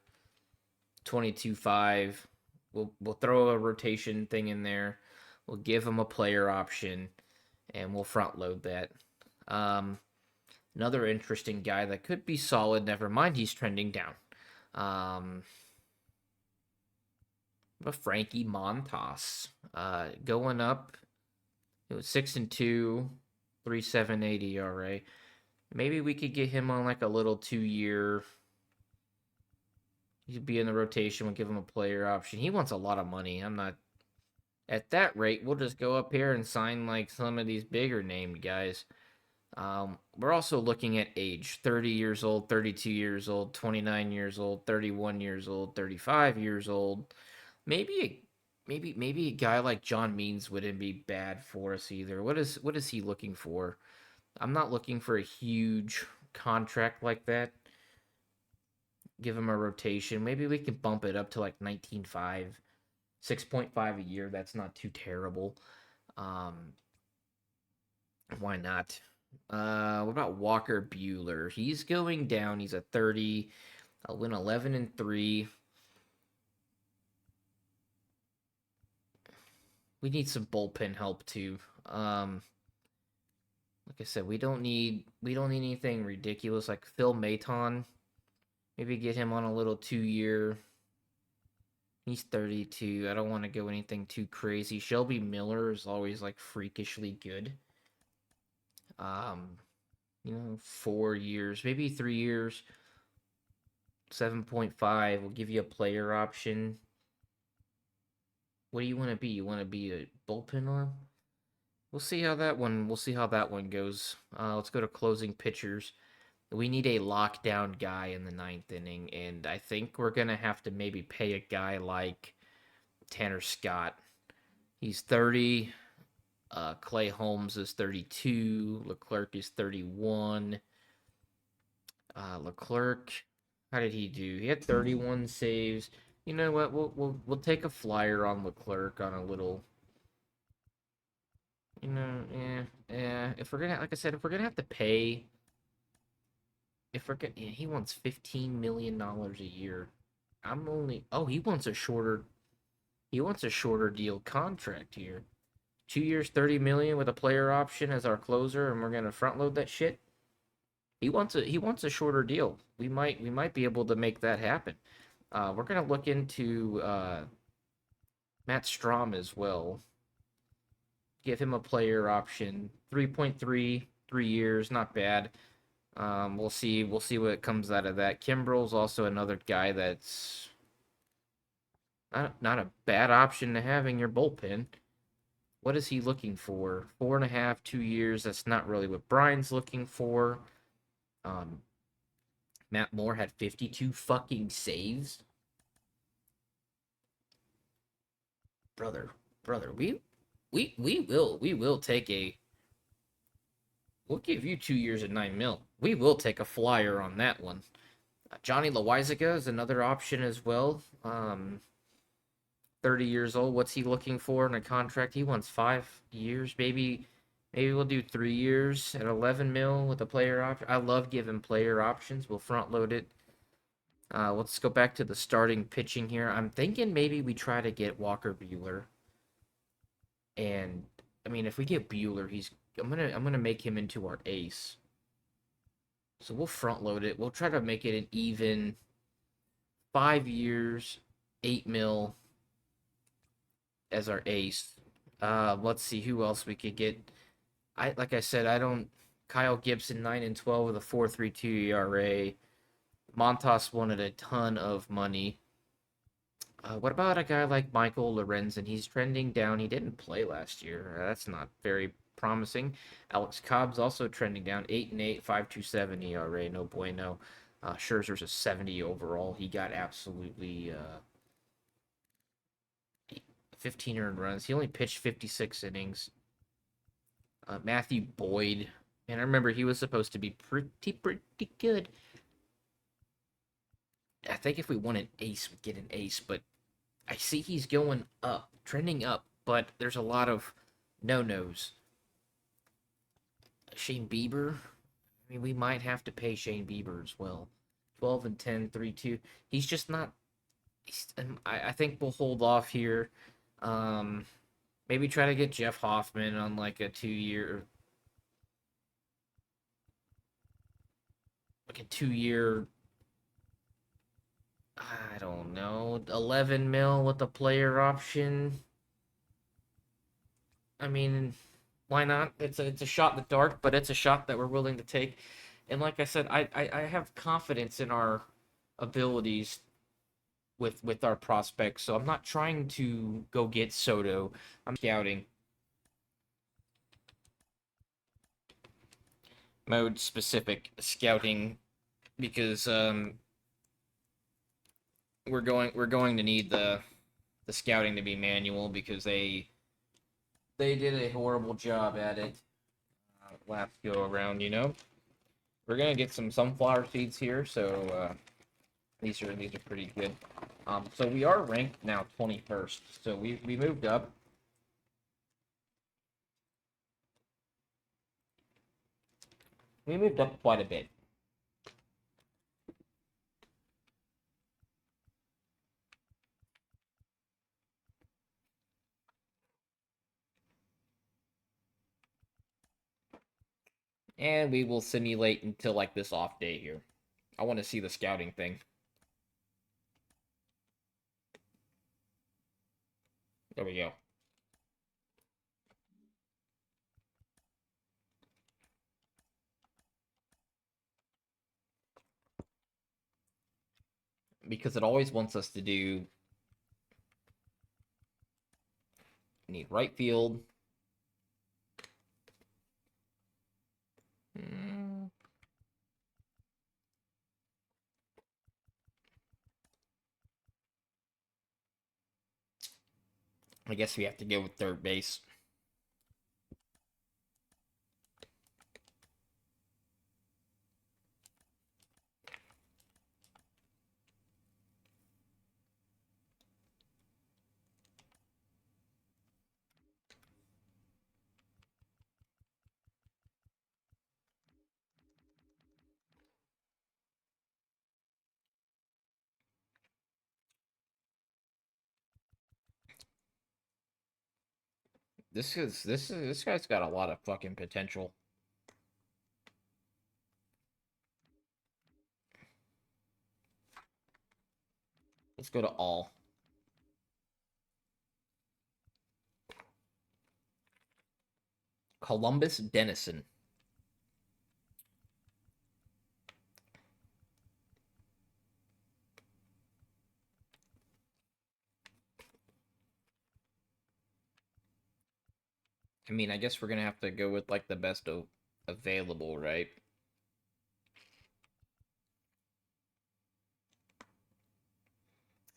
22-5. We'll throw a rotation thing in there. We'll give him a player option, and we'll front load that. Um, Another interesting guy that could be solid. Never mind, he's trending down. But Frankie Montas, going up. It was 6-2, 3.78 ERA. Maybe we could get him on like a little 2-year. He'd be in the rotation. We'll give him a player option. He wants a lot of money. I'm not at that rate. We'll just go up here and sign like some of these bigger named guys. We're also looking at age: 30 years old, 32 years old, 29 years old, 31 years old, 35 years old. Maybe a guy like John Means wouldn't be bad for us either. What is he looking for? I'm not looking for a huge contract like that. Give him a rotation. Maybe we can bump it up to like 19.5, 6.5 a year. That's not too terrible. Um, why not? What about Walker Bueller? He's going down. He's a 30. I'll win 11-3. We need some bullpen help too. Like I said, we don't need anything ridiculous like Phil Maton. Maybe get him on a little 2-year. He's 32. I don't want to go anything too crazy. Shelby Miller is always like freakishly good. Um, 4 years, maybe 3 years. 7.5. We'll give you a player option. What do you want to be? You want to be a bullpen arm? We'll see how that one. We'll see how that one goes. Let's go to closing pitchers. We need a lockdown guy in the ninth inning, and I think we're gonna have to maybe pay a guy like Tanner Scott. He's 30. Clay Holmes is 32. Leclerc is 31. Leclerc, how did he do? He had 31 saves. You know what? We'll take a flyer on Leclerc on a little. Yeah. If we're gonna, like I said, if we're gonna have to pay, if we're gonna, yeah, he wants $15 million a year. I'm only. Oh, he wants a shorter. He wants a shorter deal contract here. 2 years, 30 million with a player option as our closer, and we're gonna front load that shit. He wants a shorter deal. We might be able to make that happen. We're gonna look into Matt Strom as well. Give him a player option. 3.3, 3 years, not bad. We'll see. We'll see what comes out of that. Kimbrel's also another guy that's not a bad option to have in your bullpen. What is he looking for? 4.5, 2 years. That's not really what Brian's looking for. Um, Matt Moore had 52 fucking saves. Brother, we will take a. We'll give you 2 years at 9 mil. We will take a flyer on that one. Johnny Loizaga is another option as well. 30 years old. What's he looking for in a contract? He wants 5 years. Maybe we'll do 3 years at 11 mil with a player option. I love giving player options. We'll front load it. Let's go back to the starting pitching here. I'm thinking maybe we try to get Walker Bueller. And I mean, if we get Bueller, I'm gonna make him into our ace. So we'll front load it. We'll try to make it an even 5 years, 8 mil as our ace. Let's see who else we could get. Like I said, I don't. Kyle Gibson 9-12 with a 4.32 ERA. Montas wanted a ton of money. What about a guy like Michael Lorenzen? He's trending down. He didn't play last year. That's not very promising. Alex Cobb's also trending down. 8-8, 5.27 ERA. No bueno. Scherzer's a 70 overall. He got absolutely 15 earned runs. He only pitched 56 innings. Matthew Boyd. And I remember he was supposed to be pretty good. I think if we want an ace, we'd get an ace, but I see he's going up, trending up, but there's a lot of no-nos. Shane Bieber. I mean, we might have to pay Shane Bieber as well. 12 and 10, 3-2. He's just not. I think we'll hold off here. Um, Maybe try to get Jeff Hoffman on like a 2 year, like a 2 year. I don't know, 11 mil with a player option. I mean, why not? It's a shot in the dark, but it's a shot that we're willing to take. And like I said, I have confidence in our abilities with our prospects, so I'm not trying to go get Soto. I'm scouting mode specific scouting because we're going to need the scouting to be manual because they did a horrible job at it last go around. We're gonna get some sunflower seeds here, so these are pretty good. So we are ranked now 21st, so we moved up. We moved up quite a bit. And we will simulate until like this off day here. I want to see the scouting thing. There we go. Because it always wants us to do need right field. Hmm. I guess we have to go with third base. This guy's got a lot of fucking potential. Let's go to all. Columbus Dennison. I mean, I guess we're gonna have to go with like the best available, right?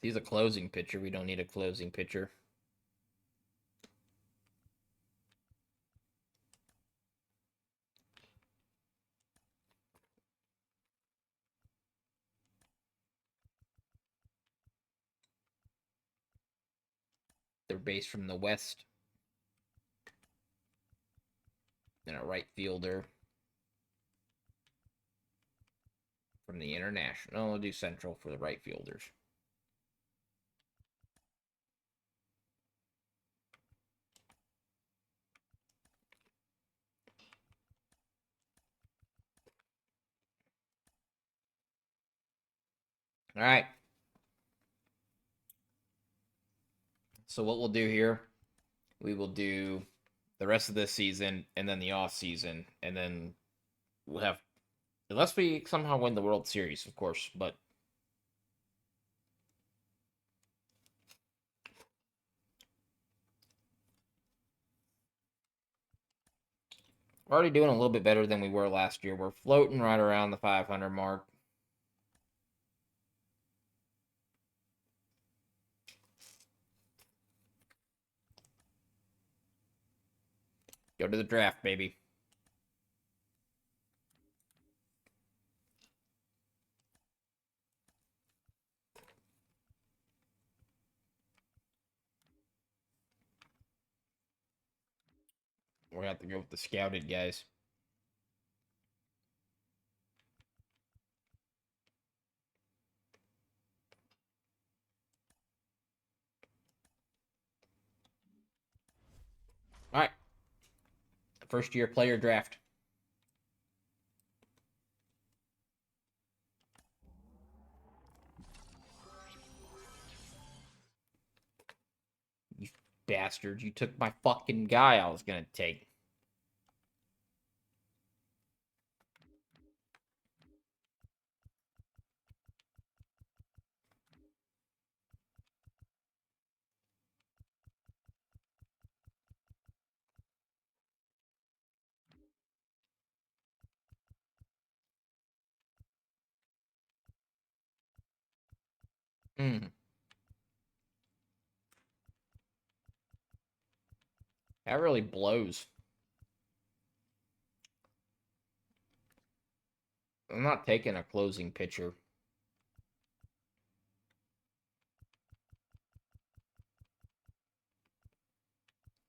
He's a closing pitcher. We don't need a closing pitcher. They're based from the West. And a right fielder. from the international. We'll do Central for the right fielders. All right. So what we'll do here, we will do the rest of this season and then the off season, and then we'll have, unless we somehow win the World Series, of course. But we're already doing a little bit better than we were last year. We're floating right around the 500 mark. Go to the draft, baby. We're going to have to go with the scouted guys. All right. First year player draft. You bastard. You took my fucking guy I was going to take. Mm. That really blows. I'm not taking a closing pitcher.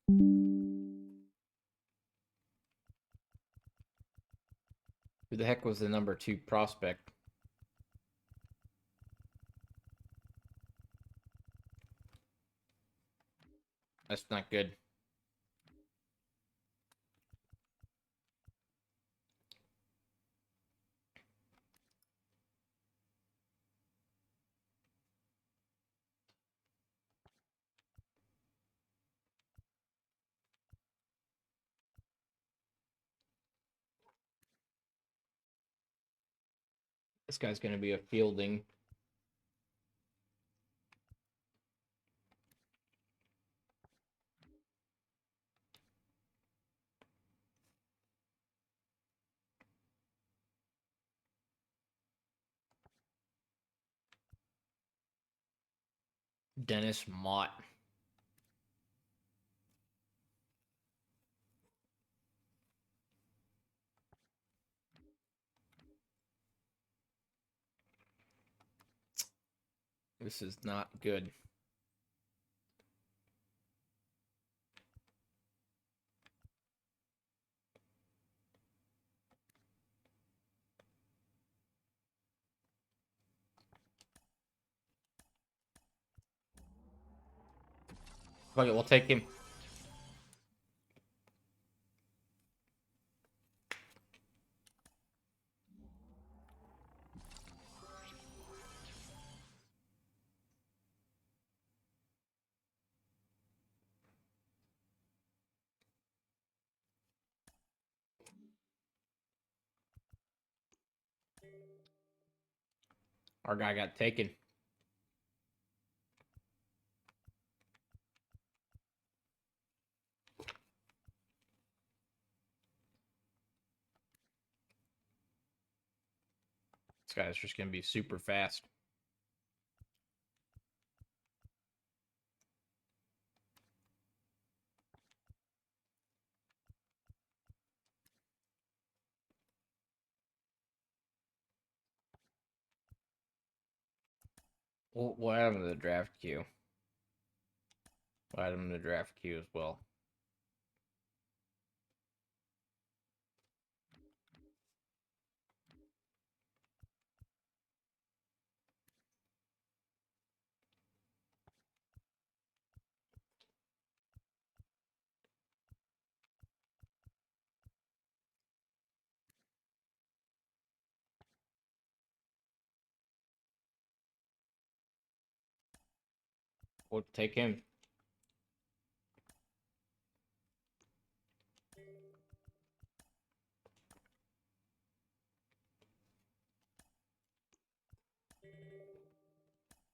Who the heck was the number 2 prospect? That's not good. This guy's going to be a fielding. Dennis Mott. This is not good. Okay, we'll take him. Our guy got taken. This guy's just going to be super fast. We'll add him to the draft queue. We'll add him to the draft queue as well. We'll take him.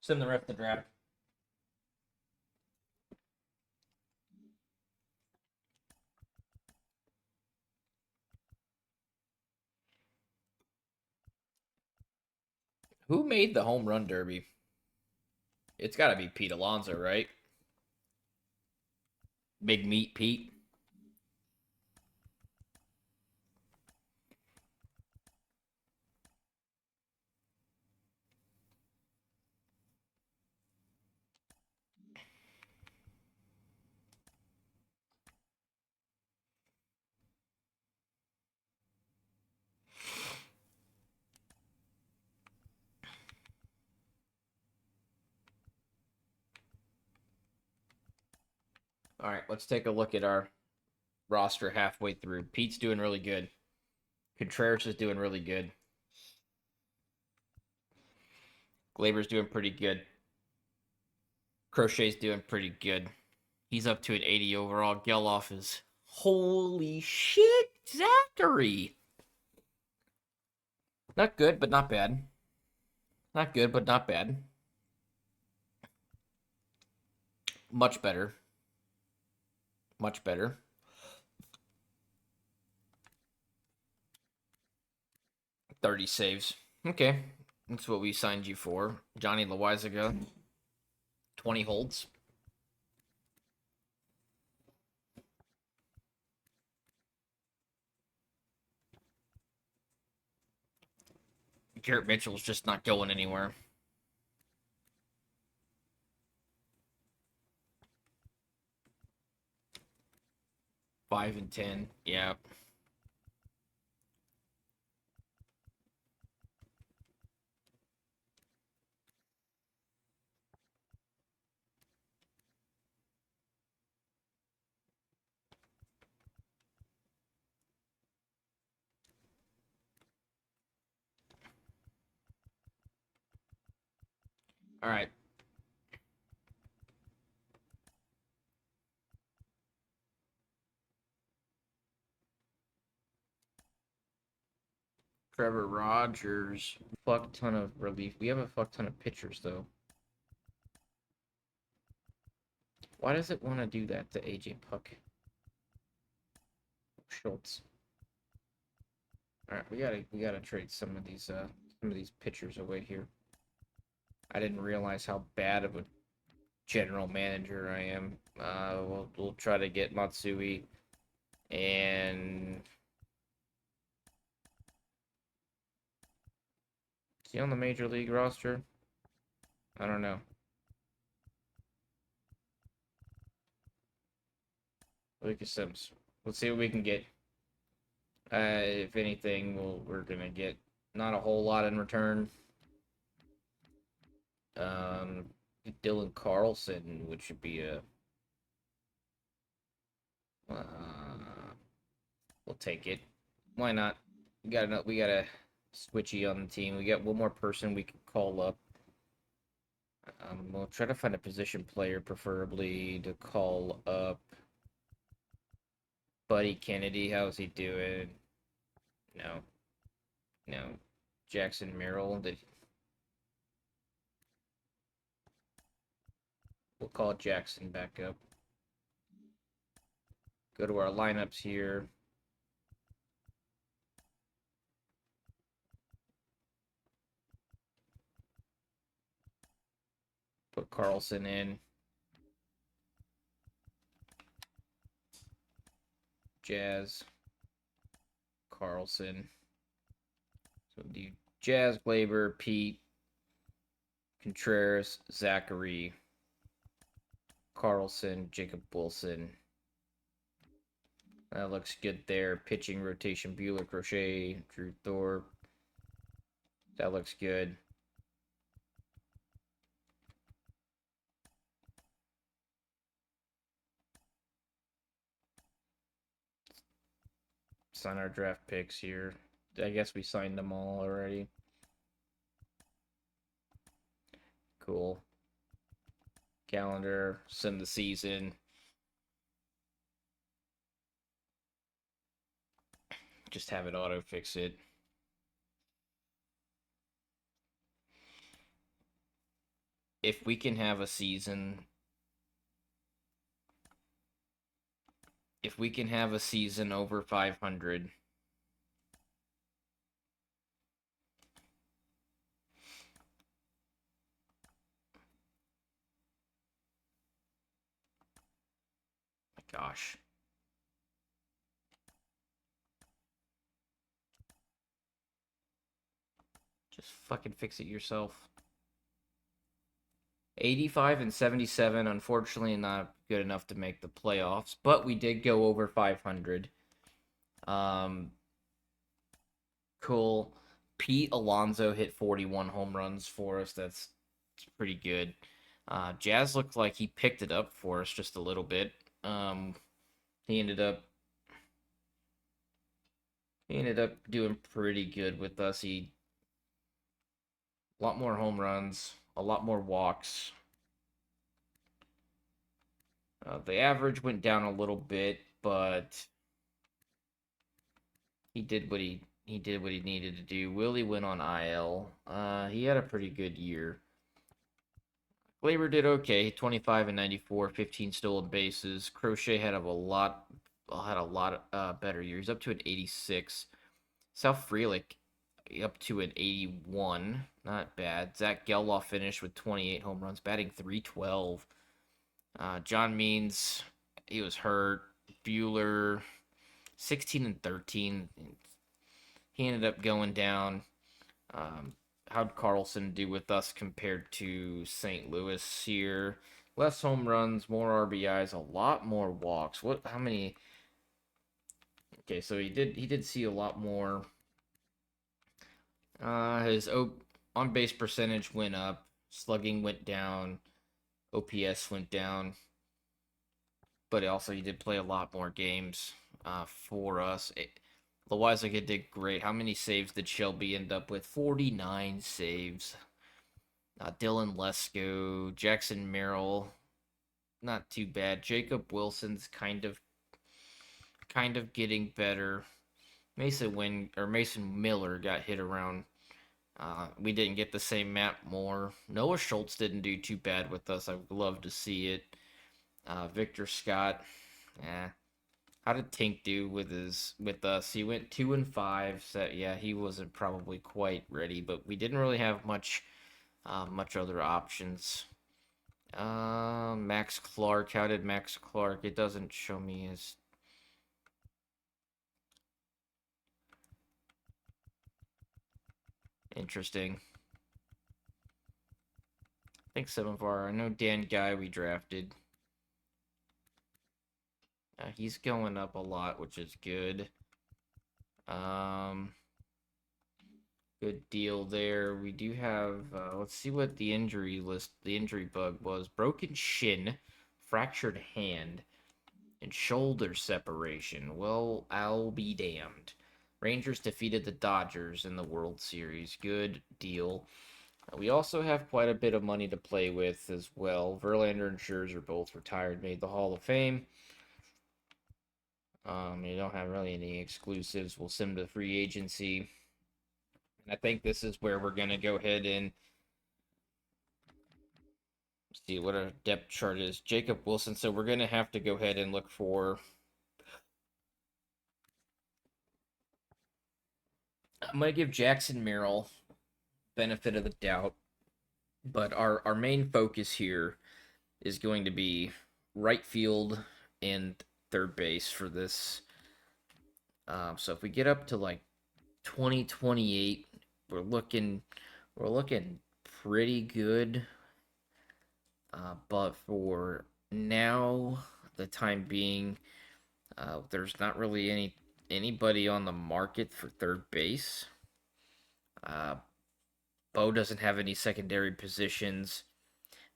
Send the ref the draft. Who made the home run derby? It's got to be Pete Alonso, right? Big Meat Pete. All right, let's take a look at our roster halfway through. Pete's doing really good. Contreras is doing really good. Glaber's doing pretty good. Crochet's doing pretty good. He's up to an 80 overall. Geloff is holy shit, Zachary. Not good, but not bad. Not good, but not bad. Much better. Much better. .30 saves. Okay. That's what we signed you for. Johnny Loizaga. 20 holds. Garrett Mitchell's just not going anywhere. Five and 10. Yeah. All right. Trevor Rogers. Fuck ton of relief. We have a fuck ton of pitchers, though. Why does it want to do that to AJ Puck? Schultz. All right, we gotta trade some of these pitchers away here. I didn't realize how bad of a general manager I am. We'll try to get Matsui and is he on the major league roster? I don't know. Lucas Sims. Let's see what we can get. If anything, we're gonna get not a whole lot in return. Dylan Carlson, which should be a. We'll take it. Why not? We got a switchy on the team. We got one more person we can call up. We'll try to find a position player, preferably to call up. Buddy Kennedy, how's he doing? No. No. Jackson Merrill, we'll call Jackson back up. Go to our lineups here. Put Carlson in. Jazz. Carlson. So do Jazz, Glaber, Pete, Contreras, Zachary, Carlson, Jacob Wilson. That looks good there. Pitching rotation, Bueller, Crochet, Drew Thorpe. That looks good. Sign our draft picks here. I guess we signed them all already. Cool. calendar, send the season. Just have it auto fix it. If we can have a season, if we can have a season over 500, my gosh. Just fucking fix it yourself. 85 and 77, unfortunately, not good enough to make the playoffs, but we did go over 500. Um, cool. Pete Alonso hit 41 home runs for us. That's pretty good. Jazz looked like he picked it up for us just a little bit. Um, he ended up doing pretty good with us. He a lot more home runs, a lot more walks. The average went down a little bit, but he did what he needed to do. Willie went on IL. He had a pretty good year. Glaber did okay, 25 and 94, 15 stolen bases. Crochet had a lot better year. He's up to an 86. Sal Frelick up to an 81. Not bad. Zach Geloff finished with 28 home runs, batting 312. John Means, he was hurt. Bueller, 16 and 13. He ended up going down. How'd Carlson do with us compared to St. Louis here? Less home runs, more RBIs, a lot more walks. What? How many? Okay, so he did see a lot more. His on base percentage went up, slugging went down, OPS went down, but also he did play a lot more games for us. Loizaga did great. How many saves did Shelby end up with? 49 saves. Dylan Lesko, Jackson Merrill, not too bad. Jacob Wilson's kind of getting better. Mason Miller got hit around. We didn't get the same Matt Moore. Noah Schultz didn't do too bad with us. I would love to see it. Victor Scott, how did Tink do with us? He went 2-5. So yeah, he wasn't probably quite ready, but we didn't really have much other options. Max Clark. How did Max Clark? It doesn't show me his. Interesting. I think some of our. I know Dan Guy we drafted. He's going up a lot, which is good. Um, good deal there. We do have. Let's see what the injury bug was. Broken shin, fractured hand, and shoulder separation. Well, I'll be damned. Rangers defeated the Dodgers in the World Series. Good deal. We also have quite a bit of money to play with as well. Verlander and Scherzer both retired, made the Hall of Fame. You don't have really any exclusives. We'll send them to free agency. And I think this is where we're going to go ahead and see what our depth chart is. Jacob Wilson. So we're going to have to go ahead and look for. I'm going to give Jackson Merrill benefit of the doubt. But our main focus here is going to be right field and third base for this. So if we get up to like 2028, we're looking pretty good. But for now, the time being, there's not really anybody on the market for third base. Bo doesn't have any secondary positions.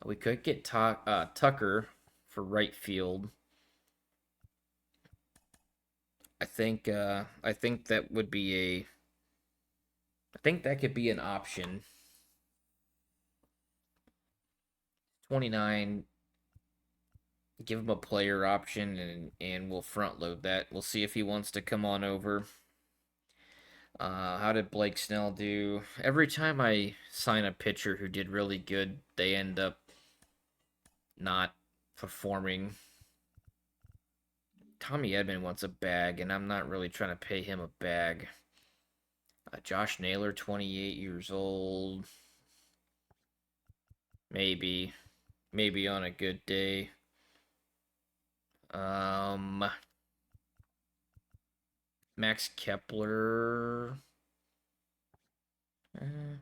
We could get Tucker for right field. I think that would be a. I think that could be an option. 29. Give him a player option, and we'll front load that. We'll see if he wants to come on over. How did Blake Snell do? Every time I sign a pitcher who did really good, they end up not performing. Tommy Edman wants a bag, and I'm not really trying to pay him a bag. Josh Naylor, 28 years old. Maybe. Maybe on a good day. Um, Max Kepler. Uh,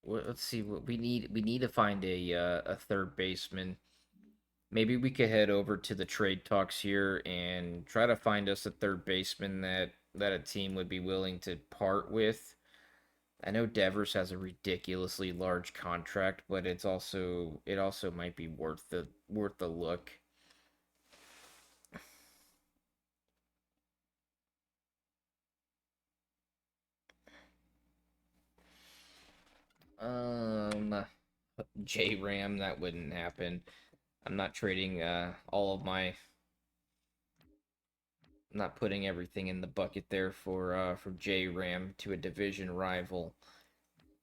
let's see what we need. We need to find a third baseman. Maybe we could head over to the trade talks here and try to find us a third baseman that a team would be willing to part with. I know Devers has a ridiculously large contract, but it also might be worth the look. Um, J Ram, that wouldn't happen. I'm not trading all of my. I'm not putting everything in the bucket there for J Ram to a division rival.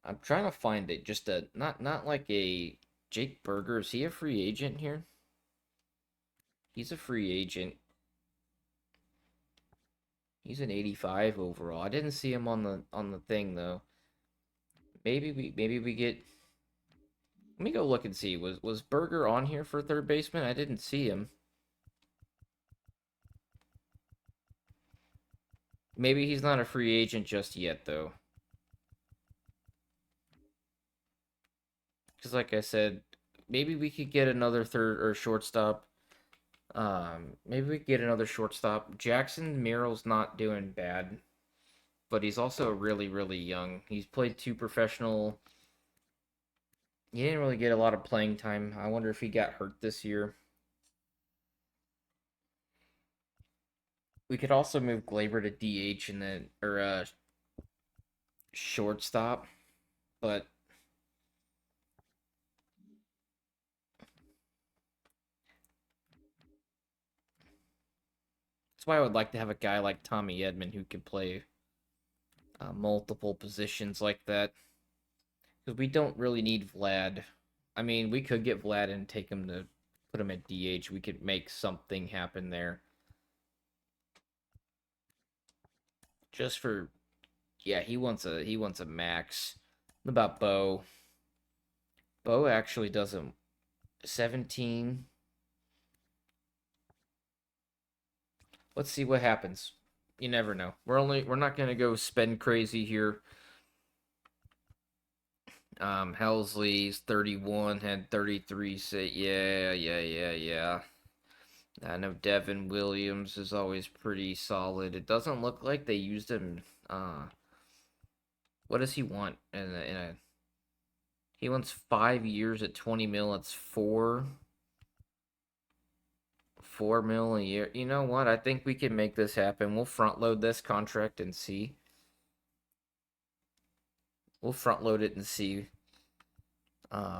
I'm trying to find it. Just a not like a Jake Berger. Is he a free agent here? He's a free agent. He's an 85 overall. I didn't see him on the thing though. Maybe we get. Let me go look and see. Was Berger on here for third baseman? I didn't see him. Maybe he's not a free agent just yet though. Because like I said, maybe we could get another third or shortstop. Maybe we could get another shortstop. Jackson Merrill's not doing bad, but he's also really, really young. He's played two professional. He didn't really get a lot of playing time. I wonder if he got hurt this year. We could also move Glaber to DH and then or shortstop, but that's why I would like to have a guy like Tommy Edman who could play multiple positions like that. Because we don't really need Vlad. I mean, we could get Vlad and take him to put him at DH. We could make something happen there. Just for yeah, he wants a max. What about Bo? Bo actually doesn't 17. Let's see what happens. You never know. We're not gonna go spend crazy here. Helsley's 31, had 33. Say yeah. I know Devin Williams is always pretty solid. It doesn't look like they used him. What does he want? He wants 5 years at 20 mil. It's 4 mil a year. You know what? I think we can make this happen. We'll front load this contract and see. We'll front load it and see.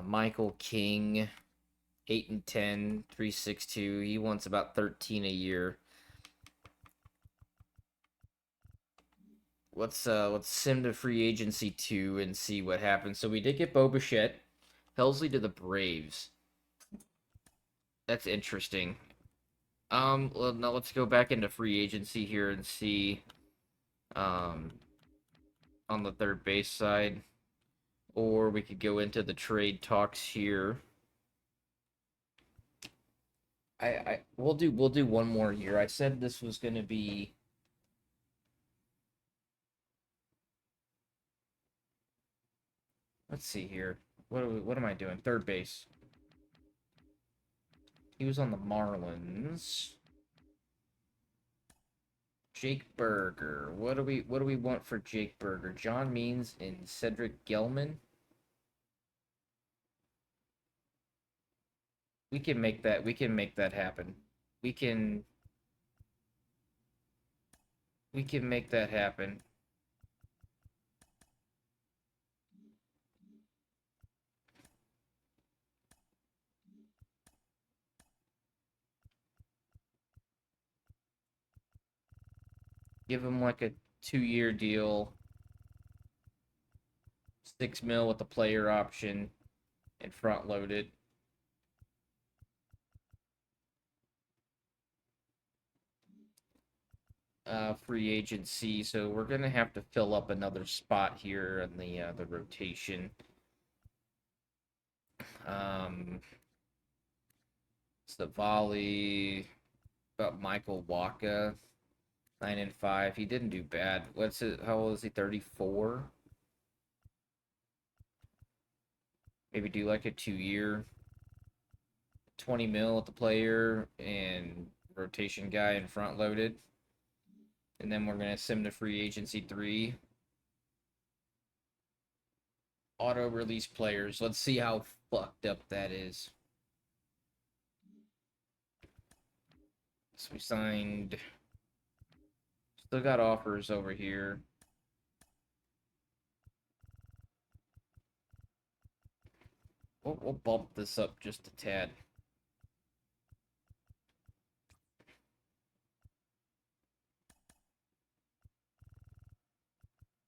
Michael King, 8 and 10, 362. He wants about 13 a year. Let's sim to free agency 2 and see what happens. So we did get Bo Bichette, Helsley to the Braves. That's interesting. Well, now let's go back into free agency here and see um on the third base side, or we could go into the trade talks here. We'll do one more year. I said this was gonna be. Let's see here. What am I doing? Third base. He was on the Marlins. Jake Berger. What do we want for Jake Berger? John Means and Cedric Gelman. We can make that. We can make that happen. We can. We can make that happen. Give him like a 2-year deal, 6 mil with the player option, and front loaded. Free agency, so we're gonna have to fill up another spot here in the rotation. Um, Savali, about Michael Waka, 9-5. He didn't do bad. What's it? How old is he? 34. Maybe do like a 2-year, 20 mil with the player and rotation guy and front loaded. And then we're gonna sim to free agency 3. Auto release players. Let's see how fucked up that is. So we signed. Still got offers over here. We'll bump this up just a tad.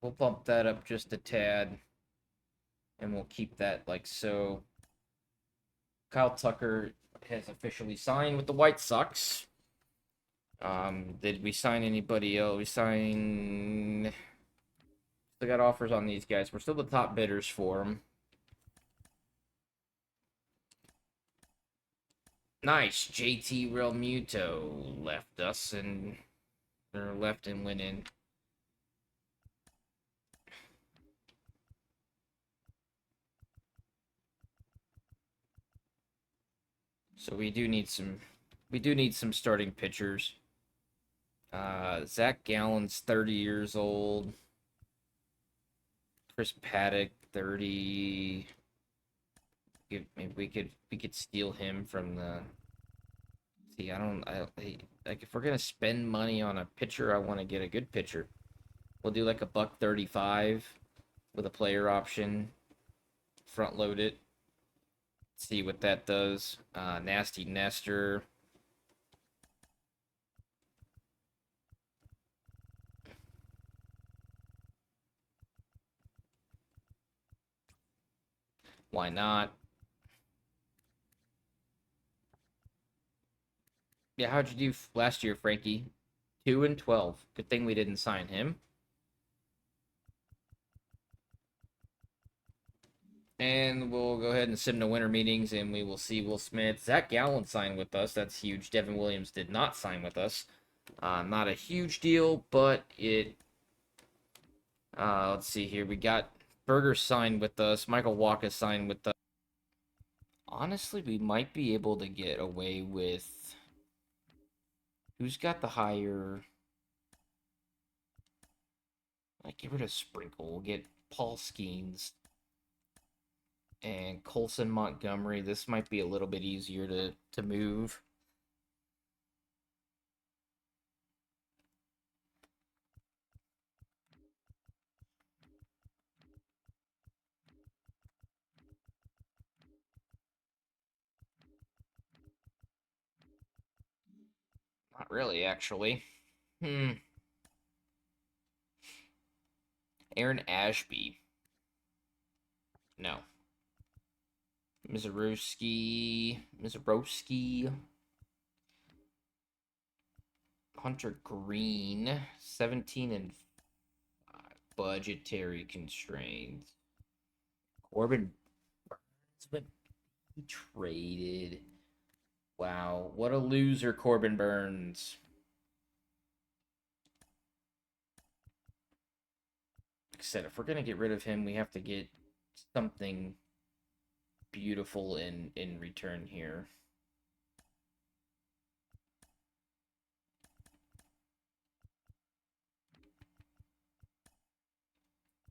We'll bump that up just a tad. And we'll keep that like so. Kyle Tucker has officially signed with the White Sox. Did we sign anybody else? We signed. Still got offers on these guys. We're still the top bidders for them. Nice. JT Realmuto left us and or left and went in. So we do need some starting pitchers. Zach Gallen's 30 years old. Chris Paddock, 30. Maybe we could steal him from the. See, like if we're gonna spend money on a pitcher, I want to get a good pitcher. We'll do like a $135 with a player option, front load it. See what that does. Nasty Nestor. Why not? Yeah, how'd you do last year, Frankie? 2-12. Good thing we didn't sign him. And we'll go ahead and sim to winter meetings, and we will see Will Smith. Zach Gallen signed with us. That's huge. Devin Williams did not sign with us. Not a huge deal, but it. Let's see here. We got Berger signed with us. Michael Walker signed with us. Honestly, we might be able to get away with. Who's got the higher? Like, get rid of Sprinkle. We'll get Paul Skeens and Colson Montgomery. This might be a little bit easier to move. Not really, actually. Aaron Ashby. No. Mizorowski. Hunter Green. 17-5. Budgetary constraints. Corbin Burns been traded. Wow, what a loser, Corbin Burns. Like I said, if we're gonna get rid of him, we have to get something beautiful in return here.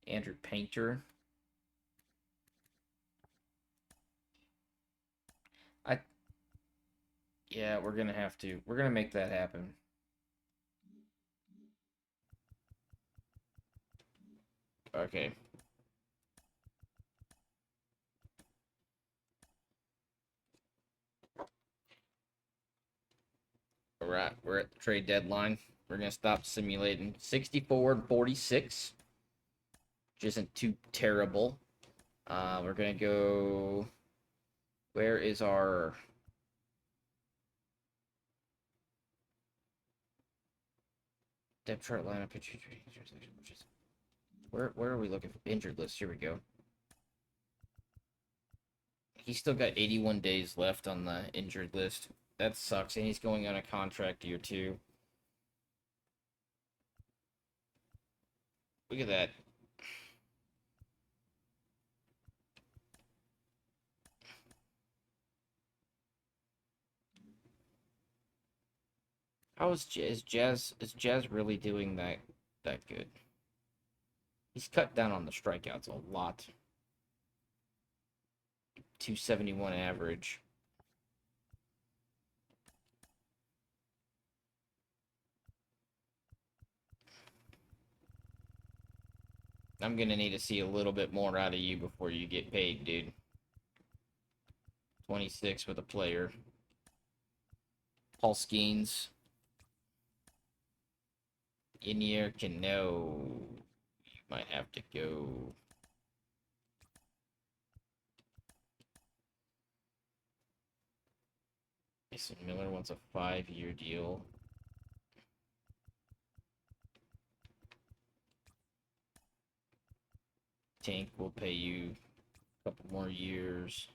Andrew Painter. Yeah, we're gonna have to. We're gonna make that happen. Okay. All right, we're at the trade deadline. We're gonna stop simulating. 64 and 46, which isn't too terrible. We're gonna go. Where is our depth chart lineup? Where are we looking for injured list? Here we go. He's still got 81 days left on the injured list. That sucks, and he's going on a contract year too. Look at that. How is Jazz really doing that good? He's cut down on the strikeouts a lot. 271 average. I'm gonna need to see a little bit more out of you before you get paid, dude. 26 with a player. Paul Skeens. Inier can know. You might have to go. Mason Miller wants a 5-year deal. Tank will pay you a couple more years.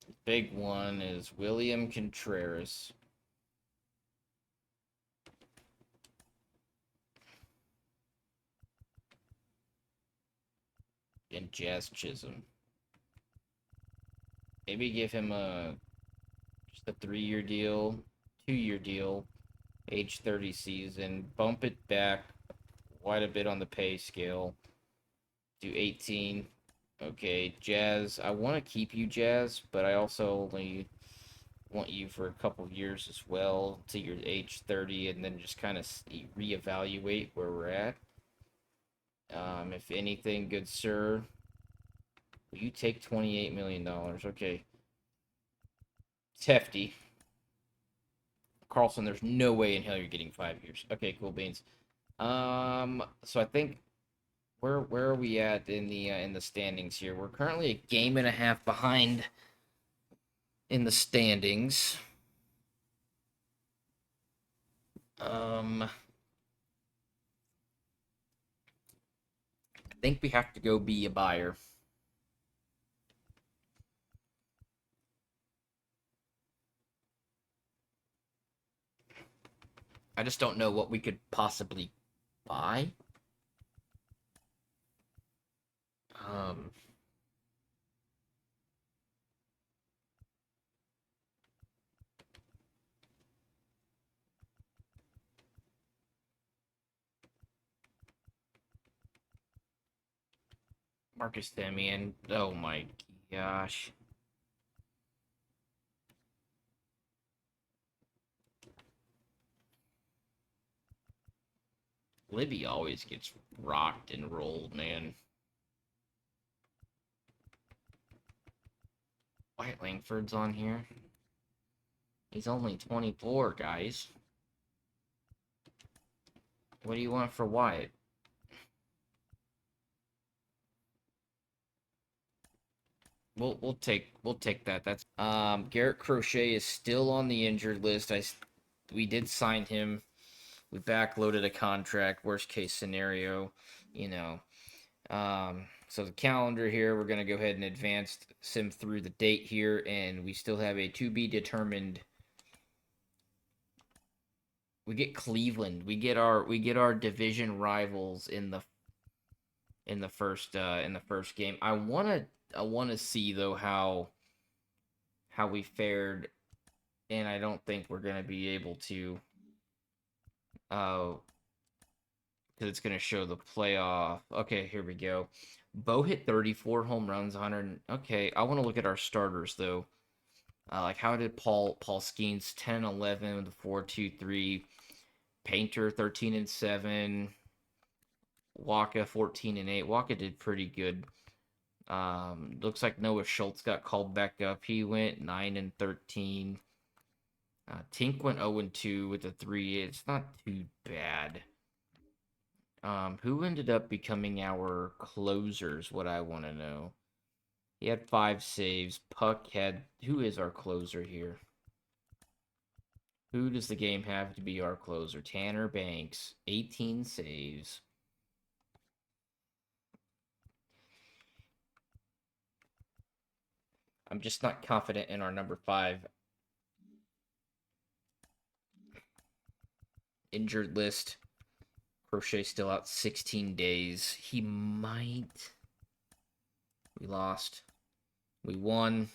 The big one is William Contreras. And Jazz Chisholm. Maybe give him just a 3-year deal, 2-year deal, age 30 season, bump it back quite a bit on the pay scale. Do 18. Okay, Jazz. I want to keep you, Jazz, but I also only want you for a couple years as well to your age 30, and then just kind of reevaluate where we're at. If anything, good sir, will you take $28 million? Okay. It's hefty. Carlson, there's no way in hell you're getting 5 years. Okay, cool beans. So I think where are we at in the standings here? We're currently a game and a half behind in the standings. I think we have to go be a buyer. I just don't know what we could possibly buy. Um, Marcus Semien. Oh my gosh. Libby always gets rocked and rolled, man. Wyatt Langford's on here. He's only 24, guys. What do you want for Wyatt? We'll take that. That's Garrett Crochet is still on the injured list. We did sign him. We backloaded a contract. Worst case scenario, you know. So the calendar here, we're gonna go ahead and advance sim through the date here, and we still have a to be determined. We get Cleveland. We get our division rivals in the first game. I wanna see though how we fared, and I don't think we're gonna be able to because it's gonna show the playoff. Okay, here we go. Bo hit 34 home runs, 100. Okay, I want to look at our starters though. Like how did Paul Skeens 10, 11 with a 4.23, Painter 13 and 7, Waka 14 and 8. Waka did pretty good. Looks like Noah Schultz got called back up. He went 9 and 13. Tink went 0-2 with a 3. It's not too bad. Who ended up becoming our closers? What I want to know. He had 5 saves. Puck had. Who is our closer here? Who does the game have to be our closer? Tanner Banks, 18 saves. I'm just not confident in our number 5 injured list. Crochet still out 16 days. He might. We lost. We won.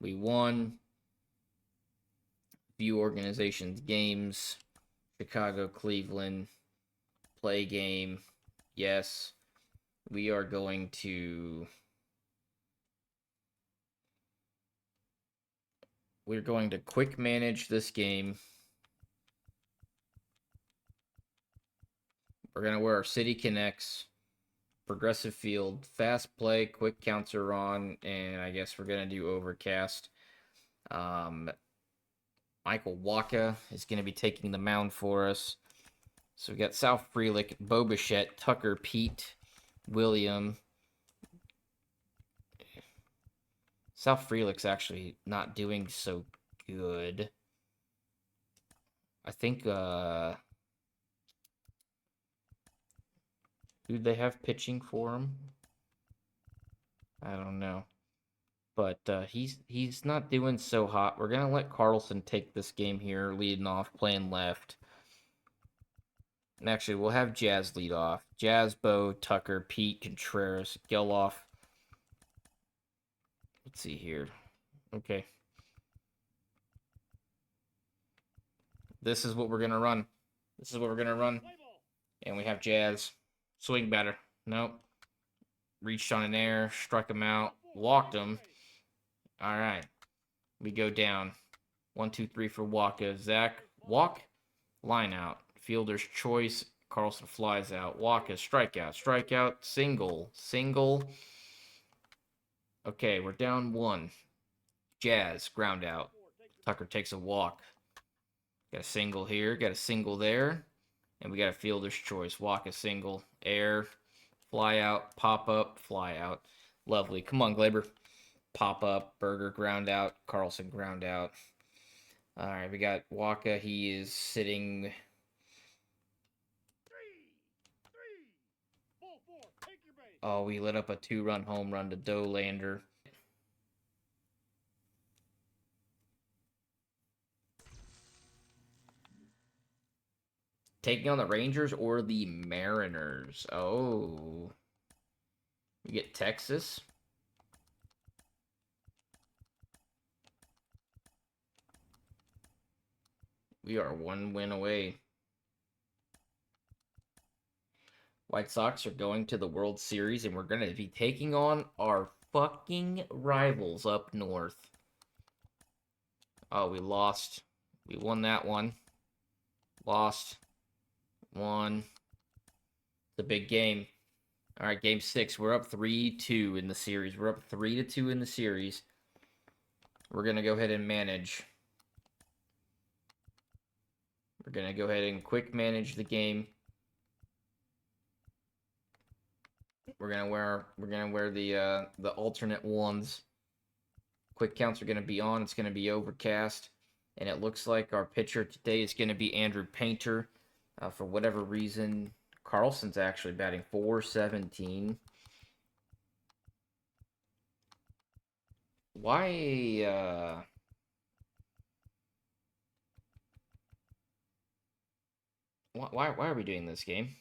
We won. Few organizations games. Chicago, Cleveland. Play game. Yes. We are going to. We're going to quick manage this game. We're going to wear our City Connects, Progressive Field, Fast Play, Quick Counts are on, and I guess we're going to do Overcast. Michael Waka is going to be taking the mound for us. So we got Sal Frelick, Bo Bichette, Tucker, Pete, William. Sal Frelick's actually not doing so good. I think, who'd they have pitching for him? I don't know. But he's not doing so hot. We're going to let Carlson take this game here, leading off, playing left. And actually, we'll have Jazz lead off. Jazz, Bo, Tucker, Pete, Contreras, Geloff. Let's see here. Okay. This is what we're going to run. This is what we're going to run. And we have Jazz. Swing better. Nope. Reached on an air. Struck him out. Walked him. All right. We go down. 1, 2, 3 for Waka. Zach, walk. Line out. Fielder's choice. Carlson flies out. Waka, strikeout. Strikeout. Single. Single. Okay, we're down 1. Jazz, ground out. Tucker takes a walk. Got a single here. Got a single there. And we got a fielder's choice. Waka, single. Air. Fly out. Pop up. Fly out. Lovely. Come on, Glaber. Pop up. Berger, ground out. Carlson, ground out. All right, we got Waka. He is sitting. Oh, we lit up a 2-run home run to Dolander. Taking on the Rangers or the Mariners. Oh. We get Texas. We are 1 win away. White Sox are going to the World Series, and we're going to be taking on our fucking rivals up north. Oh, we lost. We won that one. Lost. Won. It's a big game. All right, game 6. We're up 3-2 in the series. We're up 3-2 in the series. We're going to go ahead and manage. We're going to go ahead and quick manage the game. We're gonna wear the alternate ones. Quick counts are gonna be on. It's gonna be overcast, and it looks like our pitcher today is gonna be Andrew Painter. For whatever reason, Carlson's actually batting .417. Why? Why are we doing this game?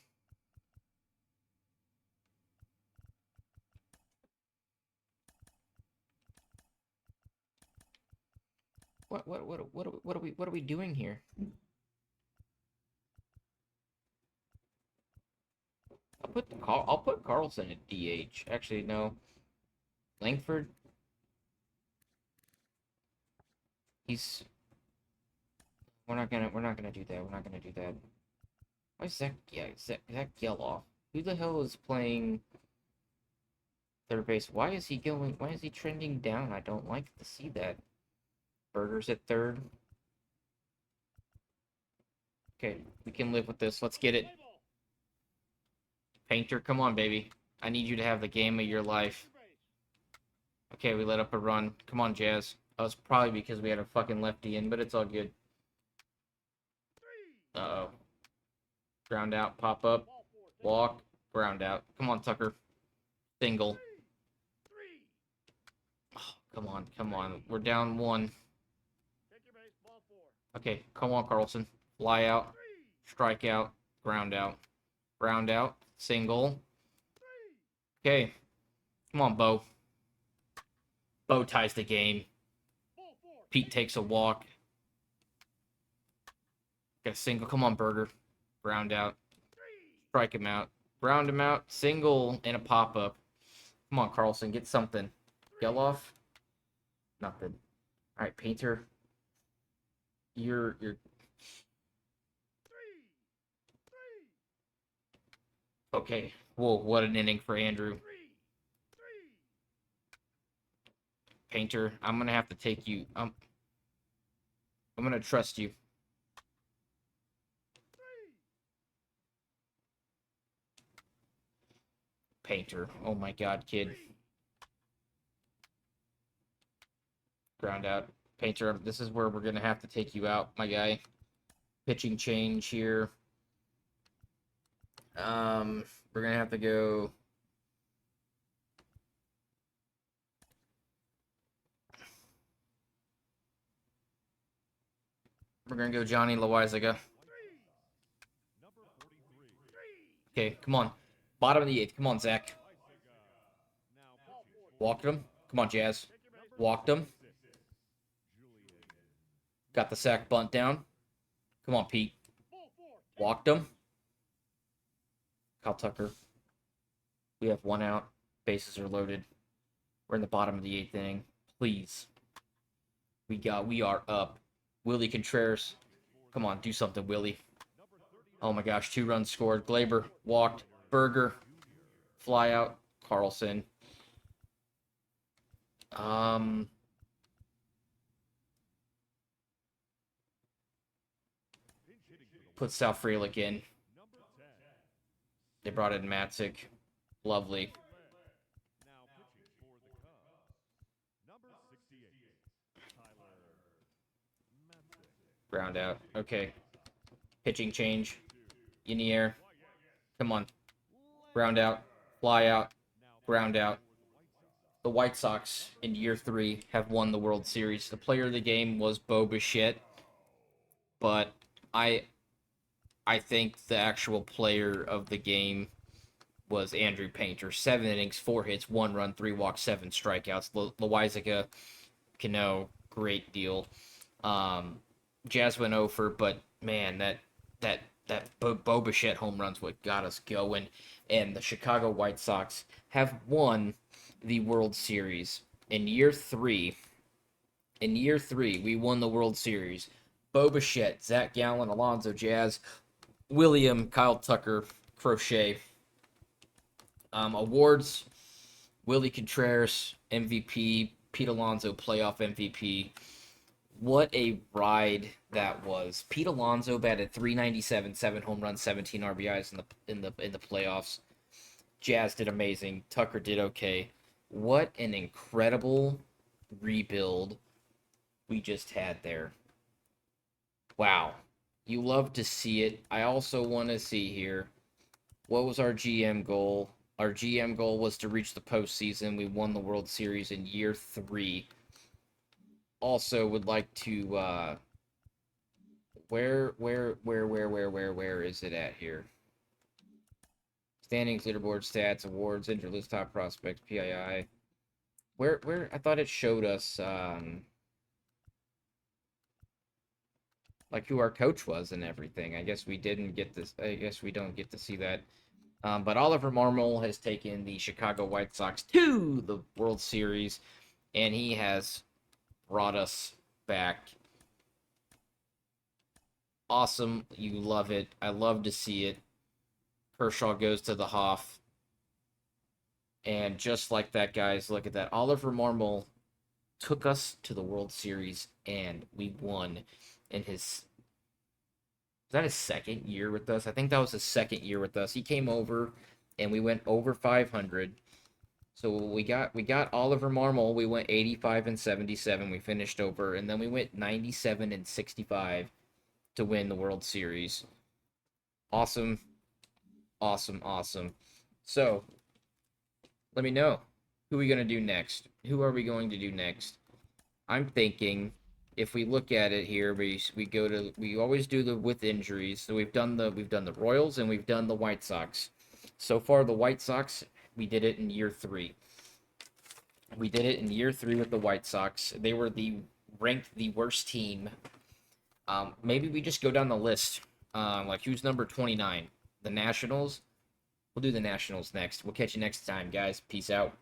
What are we doing here? I'll put Carlson at DH. Actually, no. Langford. He's. We're not gonna do that. We're not gonna do that. Why is Zach Geloff? Who the hell is playing third base? Why is he trending down? I don't like to see that. Burgers at third. Okay, we can live with this. Let's get it. Painter, come on, baby. I need you to have the game of your life. Okay, we let up a run. Come on, Jazz. That was probably because we had a fucking lefty in, but it's all good. Uh-oh. Ground out, pop up, walk, ground out. Come on, Tucker. Single. Oh, come on, come on. We're down one. Okay, come on, Carlson. Fly out, strike out, ground out, single. Okay, come on, Bo. Bo ties the game. Pete takes a walk. Got a single. Come on, Berger. Ground out. Strike him out. Ground him out. Single and a pop up. Come on, Carlson. Get something. Geloff. Nothing. All right, Painter. You're. Okay. Whoa, what an inning for Andrew. Painter, I'm gonna have to take you. I'm gonna trust you. Painter. Oh my god, kid. Ground out. Painter, this is where we're gonna have to take you out, my guy. Pitching change here. We're gonna have to go. We're gonna go Johnny Loizaga. Okay, come on. Bottom of the eighth. Come on, Zach. Walked him. Come on, Jazz. Walked him. Got the sack bunt down. Come on, Pete. Walked him. Kyle Tucker. We have one out. Bases are loaded. We're in the bottom of the eighth inning. Please. We are up. Willie Contreras. Come on, do something, Willie. Oh my gosh, 2 runs scored. Glaber walked. Berger. Fly out. Carlson. Put Sal Frelick in. They brought in Matzik. Lovely. Ground out. Okay. Pitching change. In the air. Come on. Ground out. Fly out. Ground out. The White Sox in year 3 have won the World Series. The player of the game was Bo Bichette, but I think the actual player of the game was Andrew Painter. 7 innings, 4 hits, 1 run, 3 walks, 7 strikeouts. Loizaga, Cano, great deal. Jazz went over, but man, that Bo Bichette home run's what got us going. And the Chicago White Sox have won the World Series in year 3. In year 3, we won the World Series. Bo Bichette, Zach Gallen, Alonzo Jazz, William, Kyle Tucker, Crochet. Awards: Willie Contreras, MVP, Pete Alonso, playoff MVP. What a ride that was. Pete Alonso batted .397, 7 home runs, 17 RBIs in the playoffs. Jazz did amazing. Tucker did okay. What an incredible rebuild we just had there. Wow. You love to see it. I also want to see here, what was our GM goal? Our GM goal was to reach the postseason. We won the World Series in year 3. Also would like to where is it at here? Standings, leaderboard, stats, awards, injured list, top prospects, PII. Where I thought it showed us like who our coach was and everything. I guess we didn't get this. I guess we don't get to see that. But Oliver Marmol has taken the Chicago White Sox to the World Series, and he has brought us back. Awesome. You love it. I love to see it. Kershaw goes to the Hoff. And just like that, guys, look at that. Oliver Marmol took us to the World Series, and we won in his was that his second year with us? I think that was his second year with us. He came over and we went over 500. So we got Oliver Marmol. We went 85 and 77. We finished over, and then we went 97 and 65 to win the World Series. Awesome, awesome, awesome. So let me know, who are we gonna do next? Who are we going to do next? I'm thinking, if we look at it here, we always do the with injuries. So we've done the Royals and we've done the White Sox. So far, the White Sox, we did it in year 3. We did it in year 3 with the White Sox. They were ranked the worst team. Maybe we just go down the list. Like, who's number 29? The Nationals. We'll do the Nationals next. We'll catch you next time, guys. Peace out.